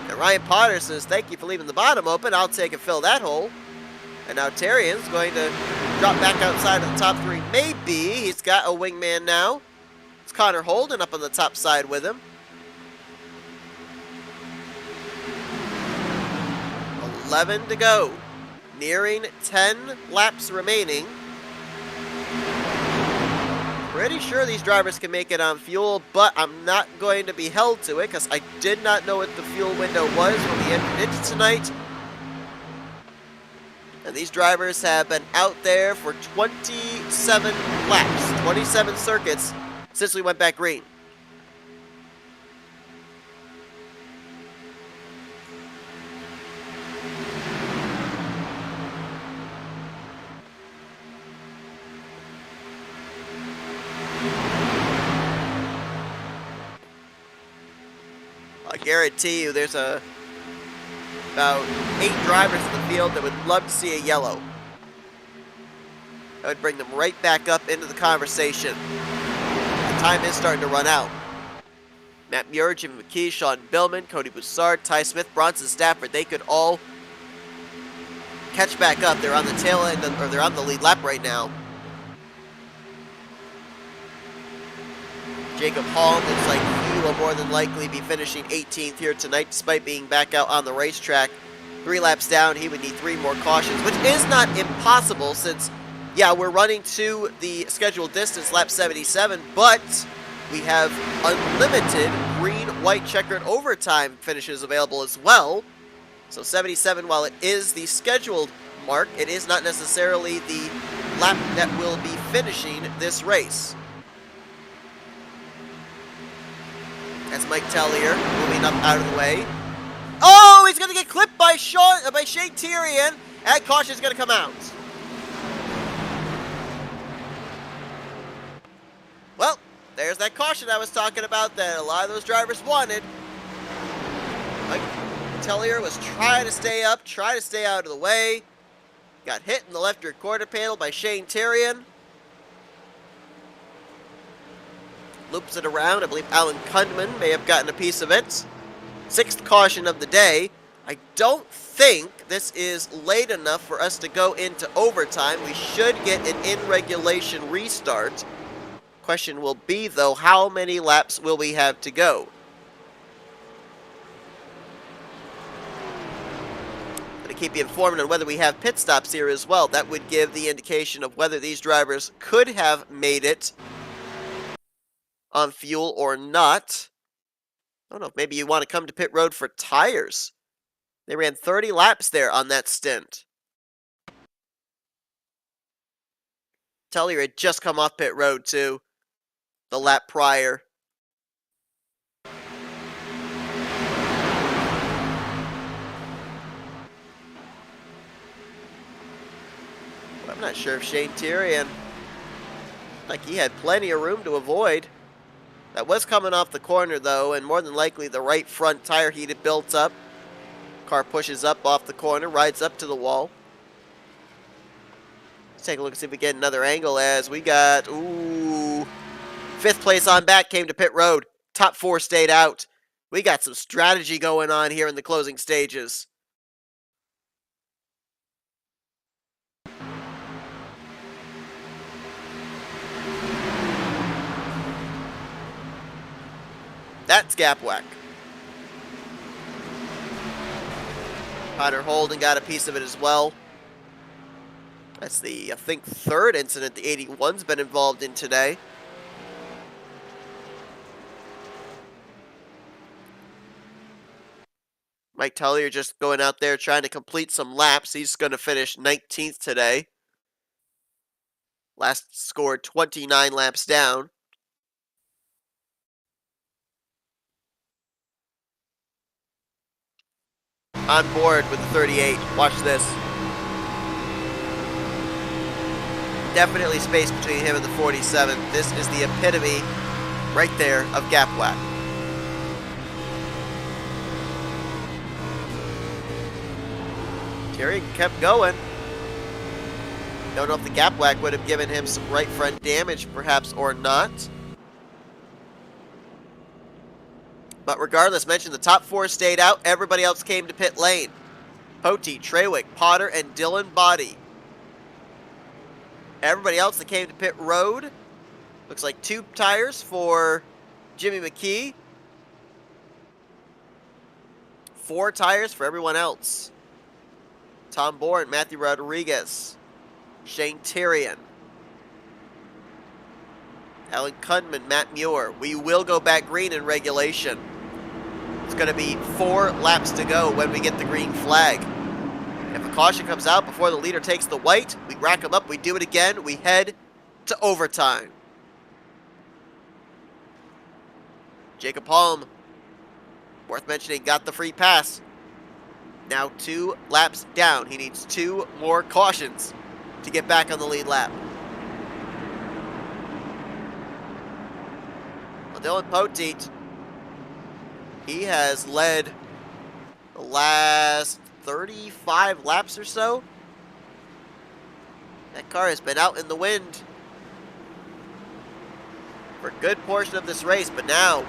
And Ryan Potter says, thank you for leaving the bottom open. I'll take and fill that hole. And now Tyrion's going to drop back outside of the top three. Maybe. He's got a wingman now. It's Connor Holden up on the top side with him. 11 to go. Nearing 10 laps remaining. Pretty sure these drivers can make it on fuel, but I'm not going to be held to it because I did not know what the fuel window was when we entered into tonight. And these drivers have been out there for 27 laps, 27 circuits since we went back green. I guarantee you there's about 8 drivers in the field that would love to see a yellow. That would bring them right back up into the conversation. The time is starting to run out. Matt Muir, Jimmy McKee, Sean Billman, Cody Broussard, Ty Smith, Bronson Stafford, they could all catch back up. They're on the tail end, or they're on the lead lap right now. Jacob Hall looks like he will more than likely be finishing 18th here tonight, despite being back out on the racetrack. 3 laps down, he would need 3 more cautions, which is not impossible since, yeah, we're running to the scheduled distance, lap 77, but we have unlimited green-white checkered overtime finishes available as well. So 77, while it is the scheduled mark, it is not necessarily the lap that will be finishing this race. That's Mike Tellier moving up out of the way. Oh, he's going to get clipped by Shane Tyrion, and caution's going to come out. Well, there's that caution I was talking about that a lot of those drivers wanted. Mike Tellier was trying to stay up, trying to stay out of the way. Got hit in the left rear quarter panel by Shane Tyrion. Loops it around. I believe Alan Kundman may have gotten a piece of it. 6th caution of the day. I don't think this is late enough for us to go into overtime. We should get an in-regulation restart. Question will be, though, how many laps will we have to go? I'm going to keep you informed on whether we have pit stops here as well. That would give the indication of whether these drivers could have made it on fuel or not. I don't know, maybe you want to come to pit road for tires. They ran 30 laps there on that stint. Tellier had just come off pit road, too, the lap prior. I'm not sure if Shane Tyrion, like he had plenty of room to avoid. That was coming off the corner, though, and more than likely the right front tire heat had built up. Car pushes up off the corner, rides up to the wall. Let's take a look and see if we get another angle as we got, ooh, 5th place on back came to pit road. Top 4 stayed out. We got some strategy going on here in the closing stages. That's gap whack. Connor Holden got a piece of it as well. That's the, I think, 3rd incident the 81's been involved in today. Mike Tellier just going out there trying to complete some laps. He's going to finish 19th today. Last scored 29 laps down. On board with the 38. Watch this. Definitely space between him and the 47. This is the epitome right there of gap whack. Terry kept going. Don't know if the gap whack would have given him some right front damage perhaps or not. But regardless, mentioned the top 4 stayed out. Everybody else came to pit lane. Pote, Trawick, Potter, and Dylan Body. Everybody else that came to pit road. Looks like 2 tires for Jimmy McKee. 4 tires for everyone else. Tom Bourne, Matthew Rodriguez, Shane Tyrion, Alan Kundman, Matt Muir. We will go back green in regulation. It's going to be 4 laps to go when we get the green flag. If a caution comes out before the leader takes the white, we rack them up, we do it again, we head to overtime. Jacob Holm, worth mentioning, got the free pass. Now 2 laps down. He needs 2 more cautions to get back on the lead lap. Well, Dylan Poteet, he has led the last 35 laps or so. That car has been out in the wind for a good portion of this race, but now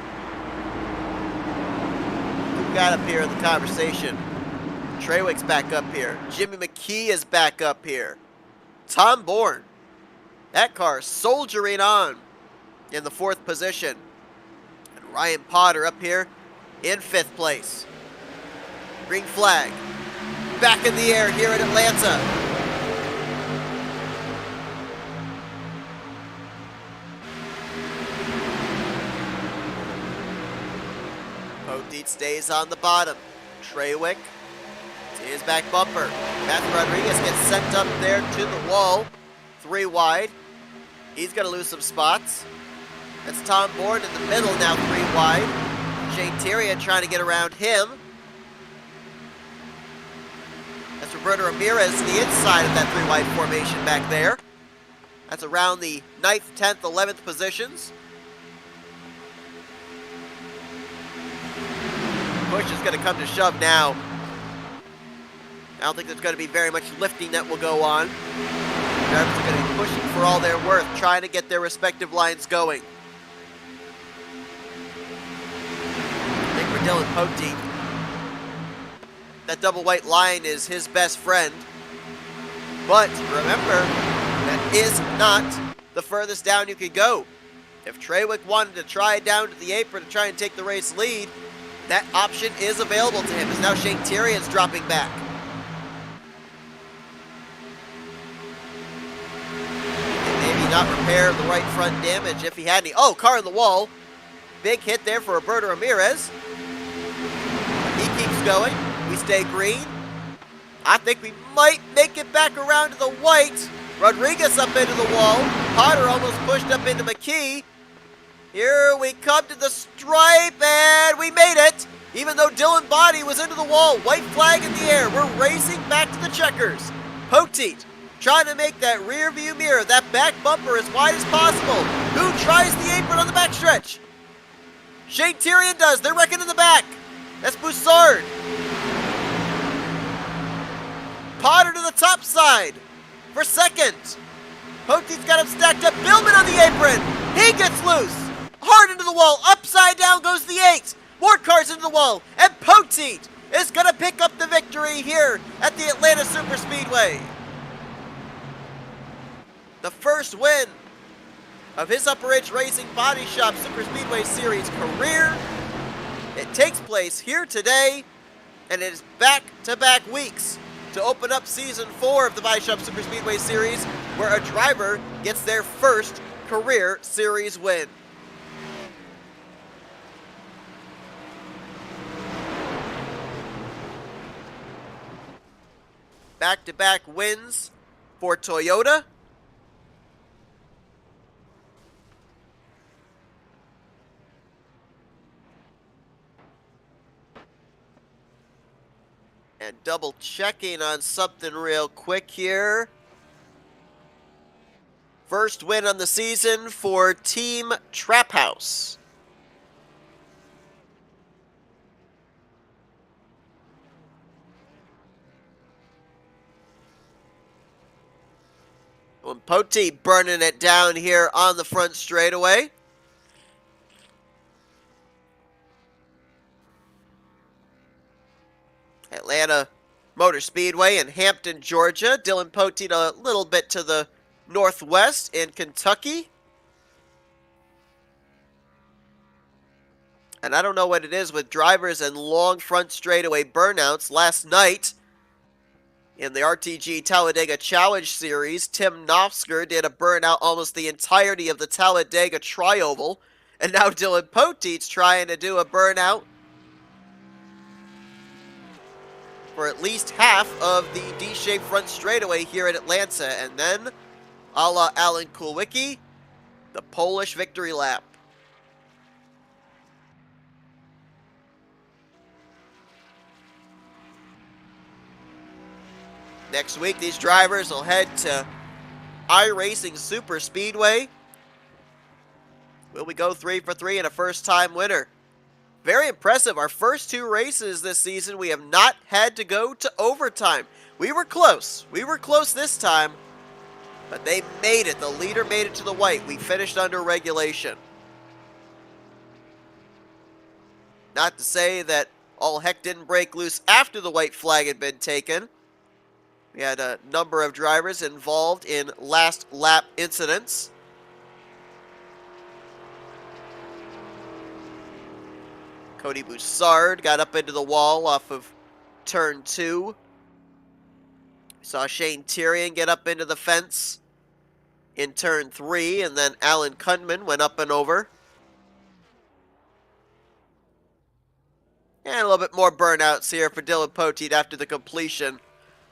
who got up here in the conversation? Trawick's back up here. Jimmy McKee is back up here. Tom Bourne. That car soldiering on in the 4th position. And Ryan Potter up here in 5th place. Green flag. Back in the air here in Atlanta. Poteet stays on the bottom. Trawick. His back bumper. Matthew Rodriguez gets sent up there to the wall. 3 wide. He's going to lose some spots. That's Tom Bourne in the middle now, 3 wide. Shane Tyrion trying to get around him. That's Roberto Ramirez to the inside of that 3 wide formation back there. That's around the 9th, 10th, 11th positions. Push is going to come to shove now. I don't think there's going to be very much lifting that will go on. Drivers are going to be pushing for all they're worth, trying to get their respective lines going. I think for Dylan Poteet, that double white line is his best friend. But remember, that is not the furthest down you could go. If Trawick wanted to try down to the apron to try and take the race lead, that option is available to him, as now Shane Tyrion's dropping back. Not repair the right front damage if he had any. Oh, car in the wall. Big hit there for Roberto Ramirez. He keeps going. We stay green. I think we might make it back around to the white. Rodriguez up into the wall. Potter almost pushed up into McKee. Here we come to the stripe, and we made it. Even though Dylan Body was into the wall, white flag in the air. We're racing back to the checkers. Poteet trying to make that rear view mirror, that back bumper as wide as possible. Who tries the apron on the backstretch? Shane Tyrion does. They're wrecking in the back. That's Boussard. Potter to the top side for second. Poteet's got him stacked up. Billman on the apron. He gets loose. Hard into the wall. Upside down goes the 8. More cars into the wall. And Poteet is going to pick up the victory here at the Atlanta Superspeedway. The first win of his UpperEdge Racing Baadteshop Superspeedway Series career. It takes place here today, and it is back-to-back weeks to open up Season 4 of the Baadteshop Superspeedway Series, where a driver gets their first career series win. Back-to-back wins for Toyota. And double checking on something real quick here. First win on the season for Team Trap House. Poteet burning it down here on the front straightaway. Atlanta Motor Speedway in Hampton, Georgia. Dylan Poteet a little bit to the northwest in Kentucky. And I don't know what it is with drivers and long front straightaway burnouts. Last night, in the RTG Talladega Challenge Series, Tim Knopfsker did a burnout almost the entirety of the Talladega Tri-Oval. And now Dylan Poteet's trying to do a burnout for at least half of the D-shaped front straightaway here at Atlanta. And then, a la Alan Kulwicki, the Polish victory lap. Next week, these drivers will head to iRacing Superspeedway. Will we go 3 for 3 and a first-time winner? Very impressive. Our first 2 races this season, we have not had to go to overtime. We were close. We were close this time, but they made it. The leader made it to the white. We finished under regulation. Not to say that all heck didn't break loose after the white flag had been taken. We had a number of drivers involved in last lap incidents. Cody Boussard got up into the wall off of turn 2. We saw Shane Tyrion get up into the fence in turn 3, and then Alan Kunman went up and over. And a little bit more burnouts here for Dylan Poteet after the completion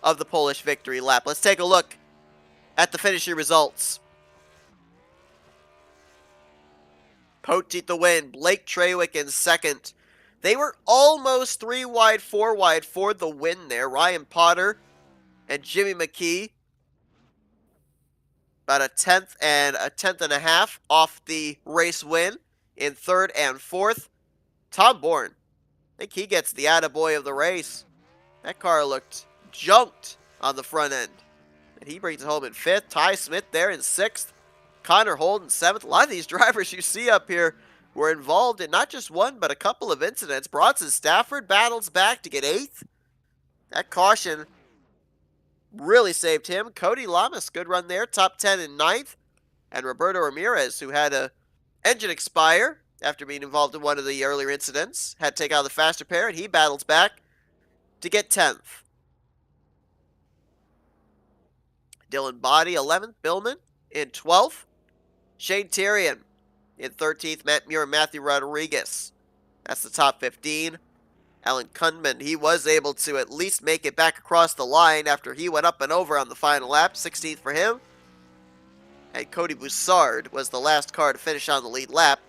of the Polish victory lap. Let's take a look at the finishing results. Poteet the win, Blake Trawick in second. They were almost 3 wide, 4 wide for the win there. Ryan Potter and Jimmy McKee, about a tenth and a half off the race win in third and fourth. Tom Bourne, I think he gets the attaboy of the race. That car looked junked on the front end, and he brings it home in fifth. Ty Smith there in sixth. Connor Holden seventh. A lot of these drivers you see up here were involved in not just one, but a couple of incidents. Bronson Stafford battles back to get 8th. That caution really saved him. Cody Lamas, good run there, top 10 in 9th. And Roberto Ramirez, who had a engine expire after being involved in one of the earlier incidents, had to take out the faster pair, and he battles back to get 10th. Dylan Body, 11th. Billman in 12th. Shane Tyrion in 13th, Matt Muir and Matthew Rodriguez. That's the top 15. Alan Kunman, he was able to at least make it back across the line after he went up and over on the final lap. 16th for him. And Cody Boussard was the last car to finish on the lead lap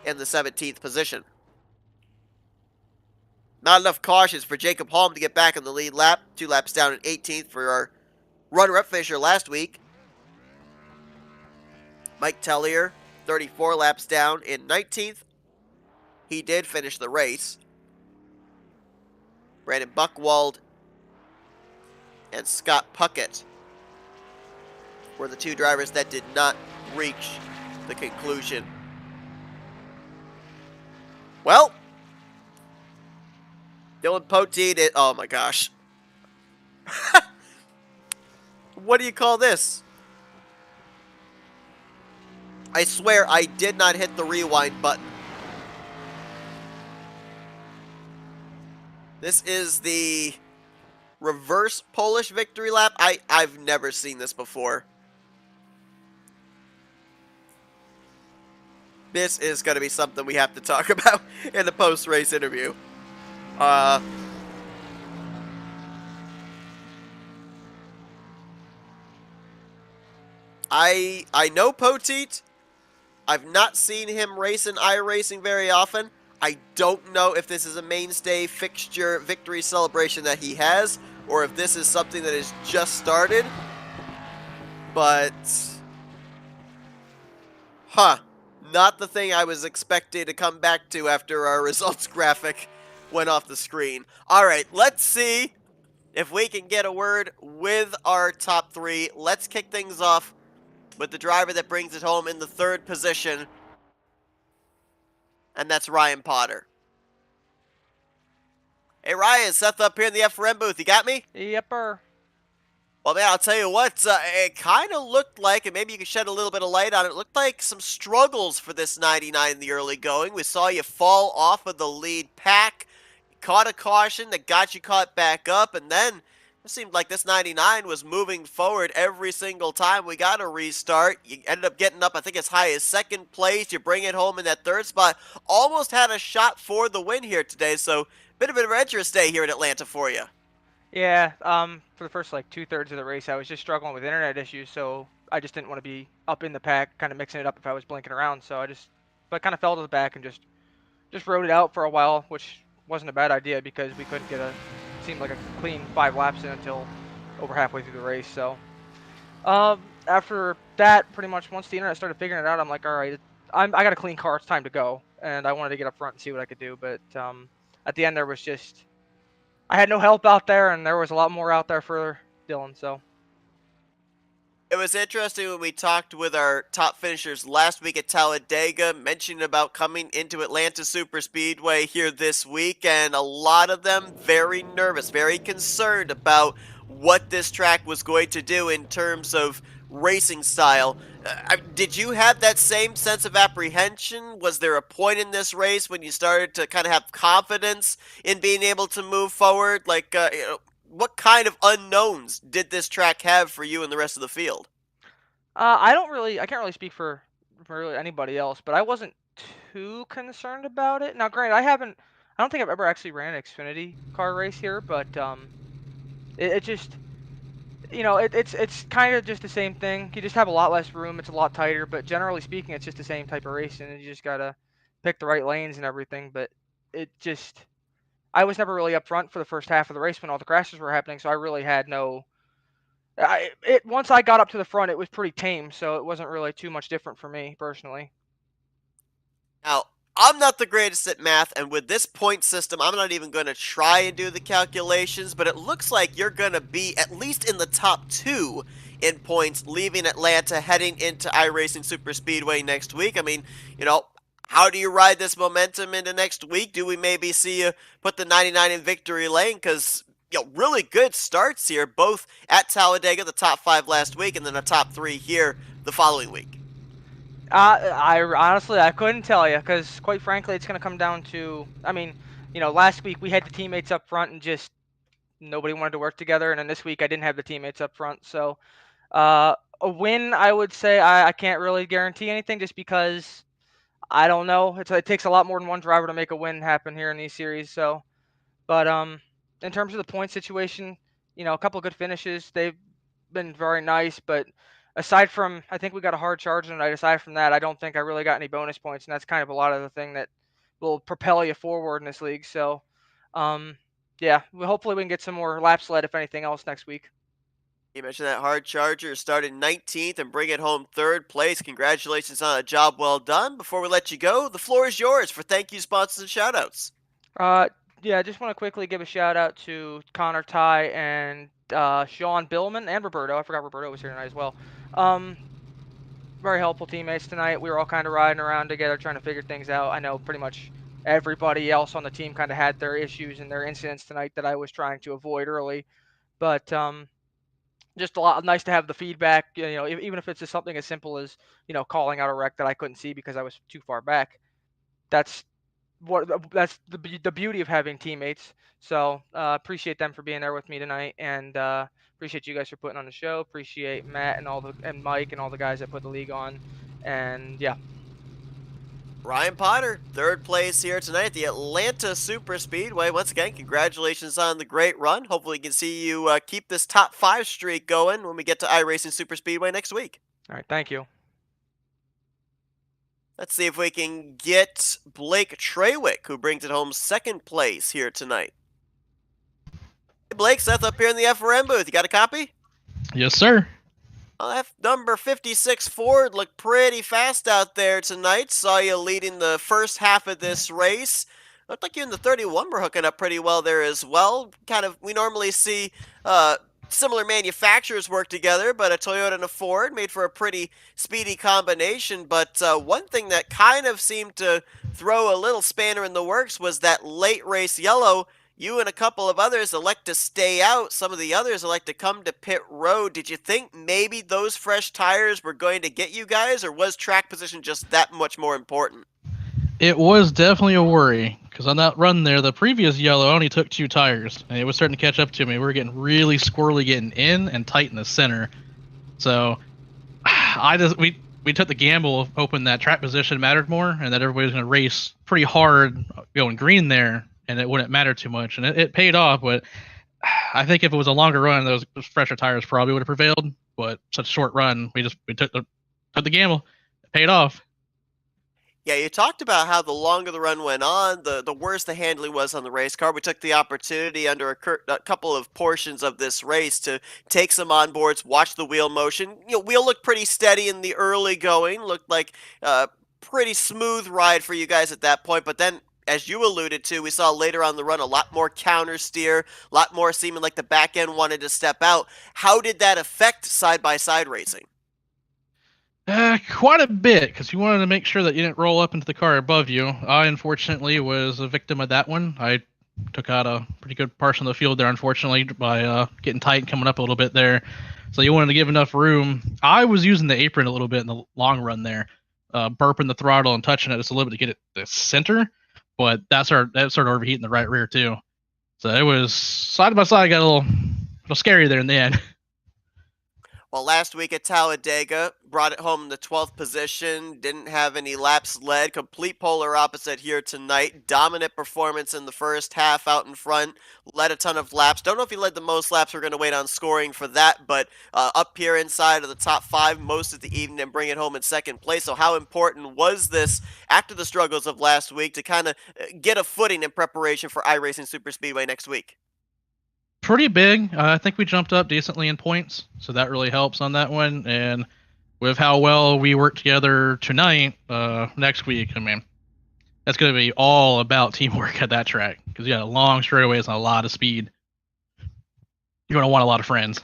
in the 17th position. Not enough cautions for Jacob Holm to get back in the lead lap. 2 laps down in 18th for our runner-up finisher last week. Mike Tellier, 34 laps down in 19th. He did finish the race. Brandon Buchwald and Scott Puckett were the 2 drivers that did not reach the conclusion. Well, Dylan Poteet, oh my gosh. What do you call this? I swear I did not hit the rewind button. This is the reverse Polish victory lap. I've never seen this before. This is going to be something we have to talk about in the post-race interview. I know Poteet. I've not seen him race in iRacing very often. I don't know if this is a mainstay fixture victory celebration that he has, or if this is something that has just started. But, not the thing I was expecting to come back to after our results graphic went off the screen. All right, let's see if we can get a word with our top 3. Let's kick things off with the driver that brings it home in the 3rd position, and that's Ryan Potter. Hey, Ryan, Seth up here in the FRM booth. You got me? Yepper. Well, man, I'll tell you what, it kind of looked like, and maybe you could shed a little bit of light on it, looked like some struggles for this 99 in the early going. We saw you fall off of the lead pack, caught a caution that got you caught back up, and then it seemed like this 99 was moving forward every single time we got a restart. You ended up getting up, I think, as high as 2nd place. You bring it home in that 3rd spot. Almost had a shot for the win here today, so bit of an adventurous day here in Atlanta for you. Yeah, for the first like 2/3 of the race, I was just struggling with internet issues, so I just didn't want to be up in the pack, kind of mixing it up if I was blinking around. So I kind of fell to the back and just rode it out for a while, which wasn't a bad idea because we couldn't get seemed like a clean 5 laps in until over halfway through the race. So, after that, pretty much once the internet started figuring it out, I'm like, all right, I got a clean car, it's time to go, and I wanted to get up front and see what I could do, but at the end there was just. I had no help out there, and there was a lot more out there for Dylan, so. It was interesting when we talked with our top finishers last week at Talladega, mentioning about coming into Atlanta Superspeedway here this week, and a lot of them very nervous, very concerned about what this track was going to do in terms of racing style. Did you have that same sense of apprehension? Was there a point in this race when you started to kind of have confidence in being able to move forward? Like, what kind of unknowns did this track have for you and the rest of the field? I can't really speak for really anybody else, but I wasn't too concerned about it. Now, granted, I don't think I've ever actually ran an Xfinity car race here, but it just, it's kind of just the same thing. You just have a lot less room. It's a lot tighter, but generally speaking, it's just the same type of racing, and you just gotta pick the right lanes and everything. But I was never really up front for the first half of the race when all the crashes were happening, so I really had no. Once I got up to the front, it was pretty tame, so it wasn't really too much different for me personally. Now, I'm not the greatest at math, and with this point system, I'm not even going to try and do the calculations, but it looks like you're going to be at least in the top 2 in points leaving Atlanta, heading into iRacing Superspeedway next week. I mean, how do you ride this momentum into next week? Do we maybe see you put the 99 in victory lane? Because, really good starts here, both at Talladega, the top 5 last week, and then the top 3 here the following week. I honestly, I couldn't tell you, because quite frankly, it's going to come down to, I mean, last week we had the teammates up front and just nobody wanted to work together, and then this week I didn't have the teammates up front. So a win, I would say I can't really guarantee anything just because I don't know. It takes a lot more than one driver to make a win happen here in these series. So, but in terms of the point situation, a couple of good finishes. been very nice, but aside from, I think we got a hard charge tonight. Aside from that, I don't think I really got any bonus points, and that's kind of a lot of the thing that will propel you forward in this league. So, yeah, hopefully we can get some more laps led, if anything else, next week. You mentioned that hard charger started 19th and bring it home third place. Congratulations on a job well done. Before we let you go, the floor is yours for thank you, sponsors, and shoutouts. Uh, yeah, I just want to quickly give a shout out to Connor, Ty, and Sean Billman and Roberto. I forgot Roberto was here tonight as well. Um, very helpful teammates tonight. We were all kind of riding around together trying to figure things out. I know pretty much everybody else on the team kind of had their issues and their incidents tonight that I was trying to avoid early, but just a lot nice to have the feedback. You know, even if it's just something as simple as calling out a wreck that I couldn't see because I was too far back. That's that's the beauty of having teammates. So appreciate them for being there with me tonight, and appreciate you guys for putting on the show. Appreciate Matt and Mike and all the guys that put the league on, and yeah. Ryan Potter, third place here tonight at the Atlanta Superspeedway. Once again, congratulations on the great run. Hopefully, we can see you keep this top 5 streak going when we get to iRacing Superspeedway next week. All right, thank you. Let's see if we can get Blake Trawick, who brings it home second place here tonight. Hey Blake, Seth up here in the FRM booth. You got a copy? Yes, sir. That number 56 Ford looked pretty fast out there tonight. Saw you leading the first half of this race. Looked like you and the 31 were hooking up pretty well there as well. We normally see similar manufacturers work together, but a Toyota and a Ford made for a pretty speedy combination. But one thing that kind of seemed to throw a little spanner in the works was that late race yellow. You and a couple of others elect to stay out. Some of the others elect to come to pit road. Did you think maybe those fresh tires were going to get you guys, or was track position just that much more important? It was definitely a worry, because on that run there, the previous yellow only took 2 tires, and it was starting to catch up to me. We were getting really squirrely getting in and tight in the center. So we took the gamble of hoping that track position mattered more, and that everybody was going to race pretty hard going green there, and it wouldn't matter too much. And it paid off, but I think if it was a longer run, those fresher tires probably would have prevailed. But such a short run, we took the gamble. It paid off. Yeah, you talked about how the longer the run went on, the worse the handling was on the race car. We took the opportunity under a couple of portions of this race to take some onboards, watch the wheel motion. Wheel looked pretty steady in the early going, looked like a pretty smooth ride for you guys at that point, but then as you alluded to, we saw later on the run a lot more counter steer, a lot more seeming like the back end wanted to step out. How did that affect side-by-side racing? Quite a bit, because you wanted to make sure that you didn't roll up into the car above you. I, unfortunately, was a victim of that one. I took out a pretty good portion of the field there, unfortunately, by getting tight and coming up a little bit there. So you wanted to give enough room. I was using the apron a little bit in the long run there, burping the throttle and touching it just a little bit to get it to center. But that started overheating the right rear too. So it was side by side, got a little scary there in the end. Well, last week at Talladega, brought it home in the 12th position, didn't have any laps led, complete polar opposite here tonight. Dominant performance in the first half out in front, led a ton of laps. Don't know if he led the most laps, we're going to wait on scoring for that, but up here inside of the top 5 most of the evening and bring it home in second place. So how important was this after the struggles of last week to kind of get a footing in preparation for iRacing Superspeedway next week? Pretty big. I think we jumped up decently in points, so that really helps on that one. And with how well we work together tonight, next week, I mean, that's going to be all about teamwork at that track, because you got long straightaways and a lot of speed. You're going to want a lot of friends.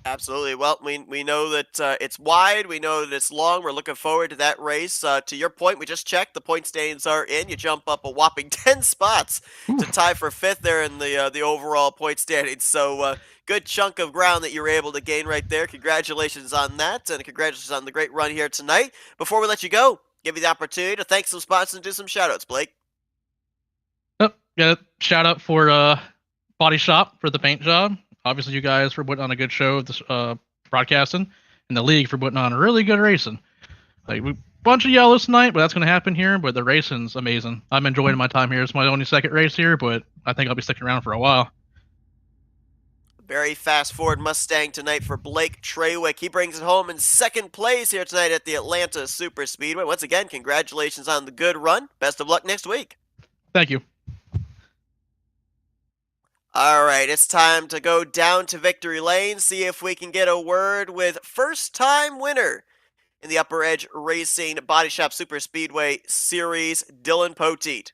Absolutely. Well, we know that it's wide. We know that it's long. We're looking forward to that race. To your point, we just checked. The point standings are in. You jump up a whopping 10 spots to tie for 5th there in the overall point standings. So good chunk of ground that you were able to gain right there. Congratulations on that, and congratulations on the great run here tonight. Before we let you go, give you the opportunity to thank some sponsors and do some shout-outs, Blake. Oh, got a shout out for Baadteshop for the paint job. Obviously, you guys for putting on a good show of this broadcasting, and the league for putting on a really good racing. Like, we bunch of yellows tonight, but that's going to happen here. But the racing's amazing. I'm enjoying my time here. It's my only second race here, but I think I'll be sticking around for a while. very fast Ford Mustang tonight for Blake Treywick. He brings it home in second place here tonight at the Atlanta Superspeedway. Once again, congratulations on the good run. Best of luck next week. Thank you. All right, it's time to go down to victory lane, see if we can get a word with first-time winner in the UpperEdge Racing Baadteshop Superspeedway Series, Dylan Poteet.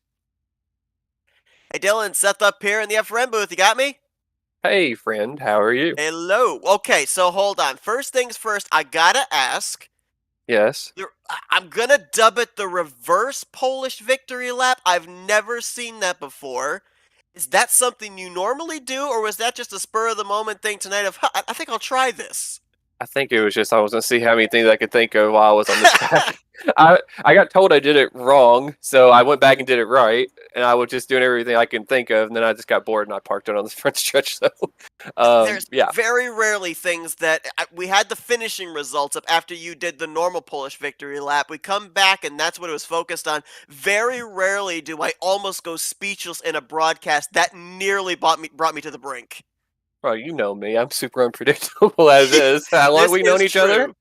Hey, Dylan, Seth up here in the FRM booth. You got me? Hey, friend. How are you? Hello. Okay, so hold on. First things first, I gotta ask. Yes. I'm gonna dub it the reverse Polish victory lap. I've never seen that before. Is that something you normally do, or was that just a spur of the moment thing tonight of, I think I'll try this? I think it was just I was going to see how many things I could think of while I was on this track. I got told I did it wrong, so I went back and did it right, and I was just doing everything I can think of, and then I just got bored and I parked it on the front stretch. So, There's very rarely things that we had the finishing results up after you did the normal Polish victory lap. We come back and that's what it was focused on. Very rarely do I almost go speechless in a broadcast. That nearly brought me to the brink. Well, you know me. I'm super unpredictable as is. How long have we known each other?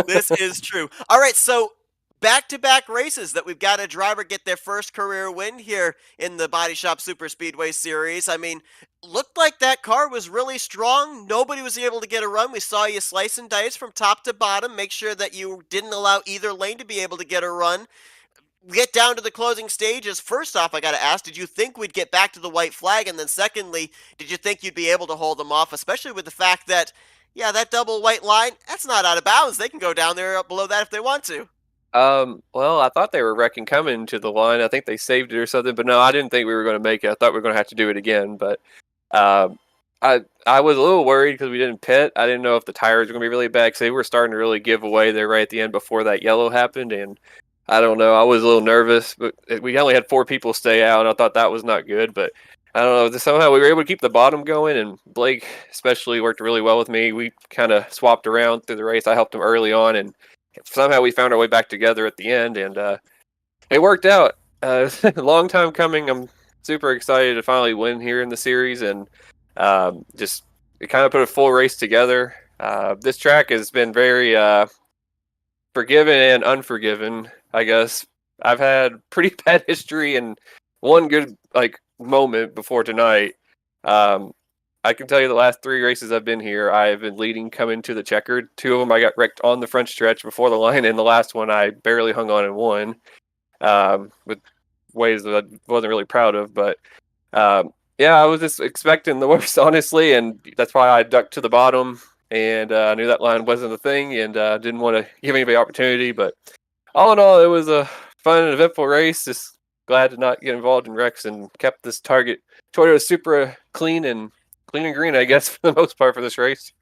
This is true. All right, so back-to-back races that we've got a driver get their first career win here in the Baadteshop Superspeedway Series. I mean, looked like that car was really strong. Nobody was able to get a run. We saw you slice and dice from top to bottom, make sure that you didn't allow either lane to be able to get a run. Get down to the closing stages. First off, I got to ask, did you think we'd get back to the white flag? And then secondly, did you think you'd be able to hold them off, especially with the fact that, yeah, that double white line, that's not out of bounds. They can go down there below that if they want to. Well, I thought they were wrecking coming to the line. I think they saved it or something, but no, I didn't think we were going to make it. I thought we were going to have to do it again, but I was a little worried because we didn't pit. I didn't know if the tires were going to be really bad because they were starting to really give away there right at the end before that yellow happened, and I don't know. I was a little nervous, but we only had 4 people stay out, and I thought that was not good, but I don't know. Somehow we were able to keep the bottom going, and Blake especially worked really well with me. We kind of swapped around through the race. I helped him early on, and somehow we found our way back together at the end, and it worked out. A long time coming. I'm super excited to finally win here in the series, and just it kind of put a full race together. This track has been very forgiven and unforgiven, I guess. I've had pretty bad history and one good moment before tonight. I can tell you the last 3 races I've been here, I've been leading coming to the checkered. 2 of them I got wrecked on the front stretch before the line, and the last one I barely hung on and won with ways that I wasn't really proud of. But yeah, I was just expecting the worst, honestly, and that's why I ducked to the bottom, and I knew that line wasn't a thing, and didn't want to give anybody opportunity. But all in all, it was a fun and eventful race. Just glad to not get involved in wrecks and kept this Target Toyota Supra clean and green, I guess, for the most part for this race.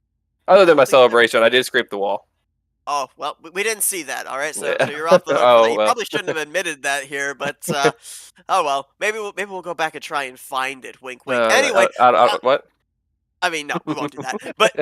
Other than my celebration, I did scrape the wall. Oh, well, we didn't see that, all right? So, Yeah. so you're off the hook Oh, for that. You well. probably shouldn't have admitted that here, but oh well. Maybe we'll go back and try and find it. Wink, wink. Anyway, what? I mean, no, we won't do that. But,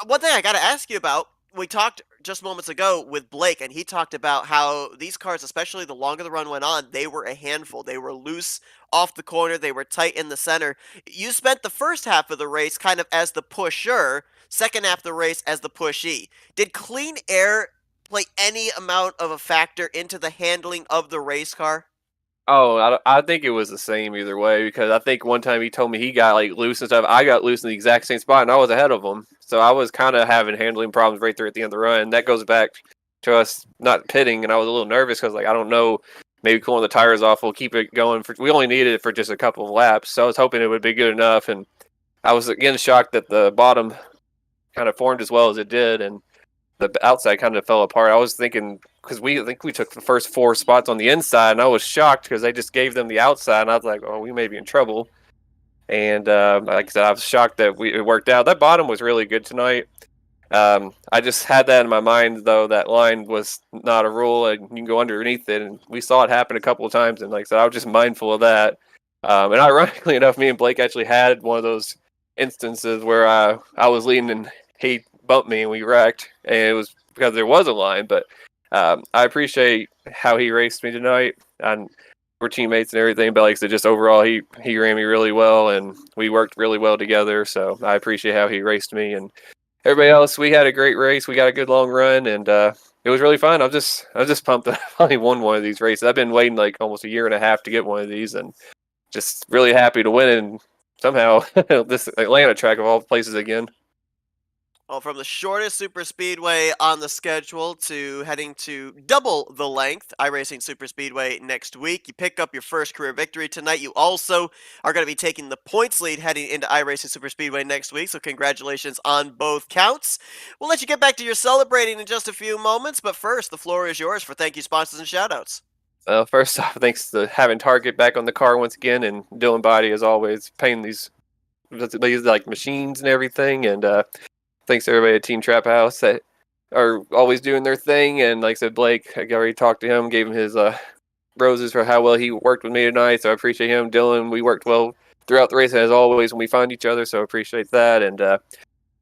one thing I got to ask you about, we talked just moments ago with Blake, and he talked about how these cars, especially the longer the run went on, they were a handful. They were loose off the corner. They were tight in the center. You spent the first half of the race kind of as the pusher, second half of the race as the pushee. Did clean air play any amount of a factor into the handling of the race car? Oh, I think it was the same either way, because I think one time he told me he got loose and stuff. I got loose in the exact same spot, and I was ahead of him. So I was kind of having handling problems right there at the end of the run. That goes back to us not pitting, and I was a little nervous because I don't know, maybe cooling the tires off will keep it going. We only needed it for just a couple of laps, so I was hoping it would be good enough. And I was again shocked that the bottom kind of formed as well as it did, and the outside kind of fell apart. I was thinking, because I think we took the first 4 spots on the inside, and I was shocked because they just gave them the outside, and I was like, oh, we may be in trouble. And like I said, I was shocked that it worked out. That bottom was really good tonight. I just had that in my mind, though, that line was not a rule, and you can go underneath it, and we saw it happen a couple of times, and like I said, I was just mindful of that. And ironically enough, me and Blake actually had one of those instances where I was leading and he bumped me and we wrecked, and it was because there was a line. But I appreciate how he raced me tonight, and we're teammates and everything, but like I said, just overall, he ran me really well, and we worked really well together. So I appreciate how he raced me, and everybody else. We had a great race. We got a good long run, and it was really fun. I was just pumped that I finally won one of these races. I've been waiting like almost a year and a half to get one of these, and just really happy to win. And somehow this Atlanta track of all places again. Well, from the shortest super speedway on the schedule to heading to double the length, iRacing Super Speedway next week. You pick up your first career victory tonight. You also are going to be taking the points lead heading into iRacing Super Speedway next week, so congratulations on both counts. We'll let you get back to your celebrating in just a few moments, but first, the floor is yours for thank you, sponsors, and shoutouts. First off, thanks to having Target back on the car once again, and Dylan Body as always, paying these like machines and everything, and thanks to everybody at Team Trap House that are always doing their thing. And like I said, Blake, I already talked to him, gave him his roses for how well he worked with me tonight, so I appreciate him. Dylan, we worked well throughout the race as always when we find each other, so I appreciate that. And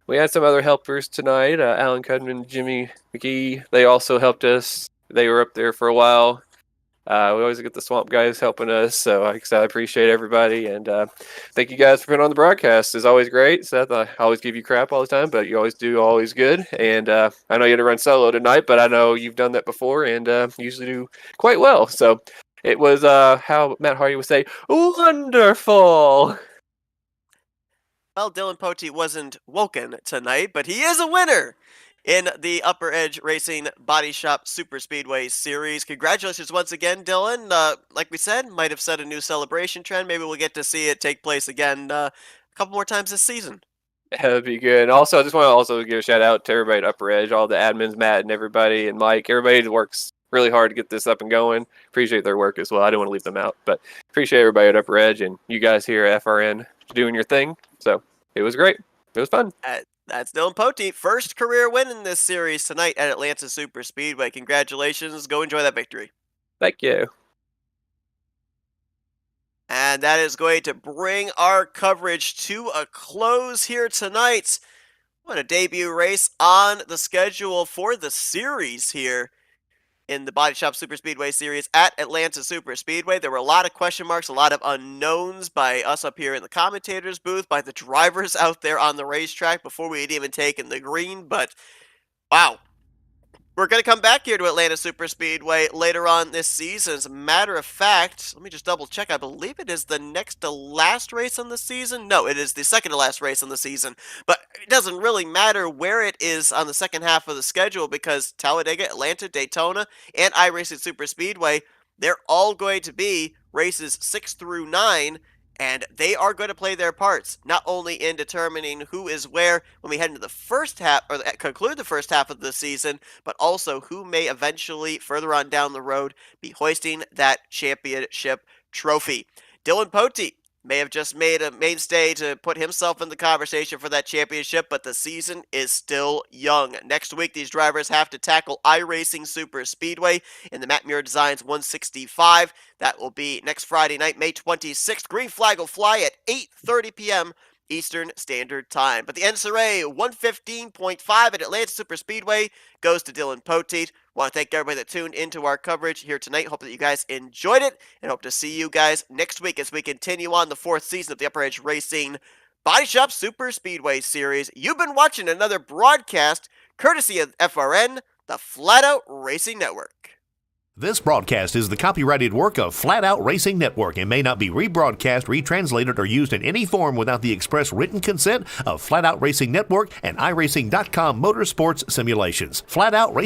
we had some other helpers tonight, Alan Cudman, Jimmy McGee. They also helped us. They were up there for a while. We always get the Swamp guys helping us, so like I said, I appreciate everybody, and thank you guys for being on the broadcast. It's always great. Seth, I always give you crap all the time, but you always do always good. And I know you had to run solo tonight, but I know you've done that before, and usually do quite well. So it was how Matt Hardy would say, wonderful. Well, Dylan Pote wasn't woken tonight, but he is a winner in the UpperEdge Racing Baadteshop Super Speedway Series. Congratulations once again, Dylan. Like we said, might have set a new celebration trend. Maybe we'll get to see it take place again a couple more times this season. That'd be good. And also, I just want to give a shout out to everybody at UpperEdge, all the admins, Matt and everybody, and Mike. Everybody that works really hard to get this up and going. Appreciate their work as well. I don't want to leave them out, but appreciate everybody at UpperEdge and you guys here at FRN doing your thing. So it was great. It was fun. That's Dylan Pote. First career win in this series tonight at Atlanta Super Speedway. Congratulations. Go enjoy that victory. Thank you. And that is going to bring our coverage to a close here tonight. What a debut race on the schedule for the series here in the Baadteshop Super Speedway Series at Atlanta Super Speedway. There were a lot of question marks, a lot of unknowns by us up here in the commentators booth, by the drivers out there on the racetrack before we had even taken the green. But wow, we're going to come back here to Atlanta Super Speedway later on this season. As a matter of fact, let me just double check. I believe it is the next to last race on the season. No, it is the second to last race on the season. But it doesn't really matter where it is on the second half of the schedule because Talladega, Atlanta, Daytona, and iRacing Super Speedway, they're all going to be races 6 through 9. And they are going to play their parts, not only in determining who is where when we head into the first half, or conclude the first half of the season, but also who may eventually, further on down the road, be hoisting that championship trophy. Dylan Pote may have just made a mainstay to put himself in the conversation for that championship, but the season is still young. Next week, these drivers have to tackle iRacing Super Speedway in the Matt Muir Designs 165. That will be next Friday night, May 26th. Green flag will fly at 8:30 p.m. Eastern Standard Time. But the NSRA 115.5 at Atlanta Super Speedway goes to Dylan Pote. Want to thank everybody that tuned into our coverage here tonight. Hope that you guys enjoyed it, and hope to see you guys next week as we continue on the 4th season of the UpperEdge Racing Baadteshop Super Speedway Series. You've been watching another broadcast courtesy of FRN, the Flatout Racing Network. This broadcast is the copyrighted work of Flatout Racing Network and may not be rebroadcast, retranslated, or used in any form without the express written consent of Flatout Racing Network and iRacing.com Motorsports Simulations. Flatout Racing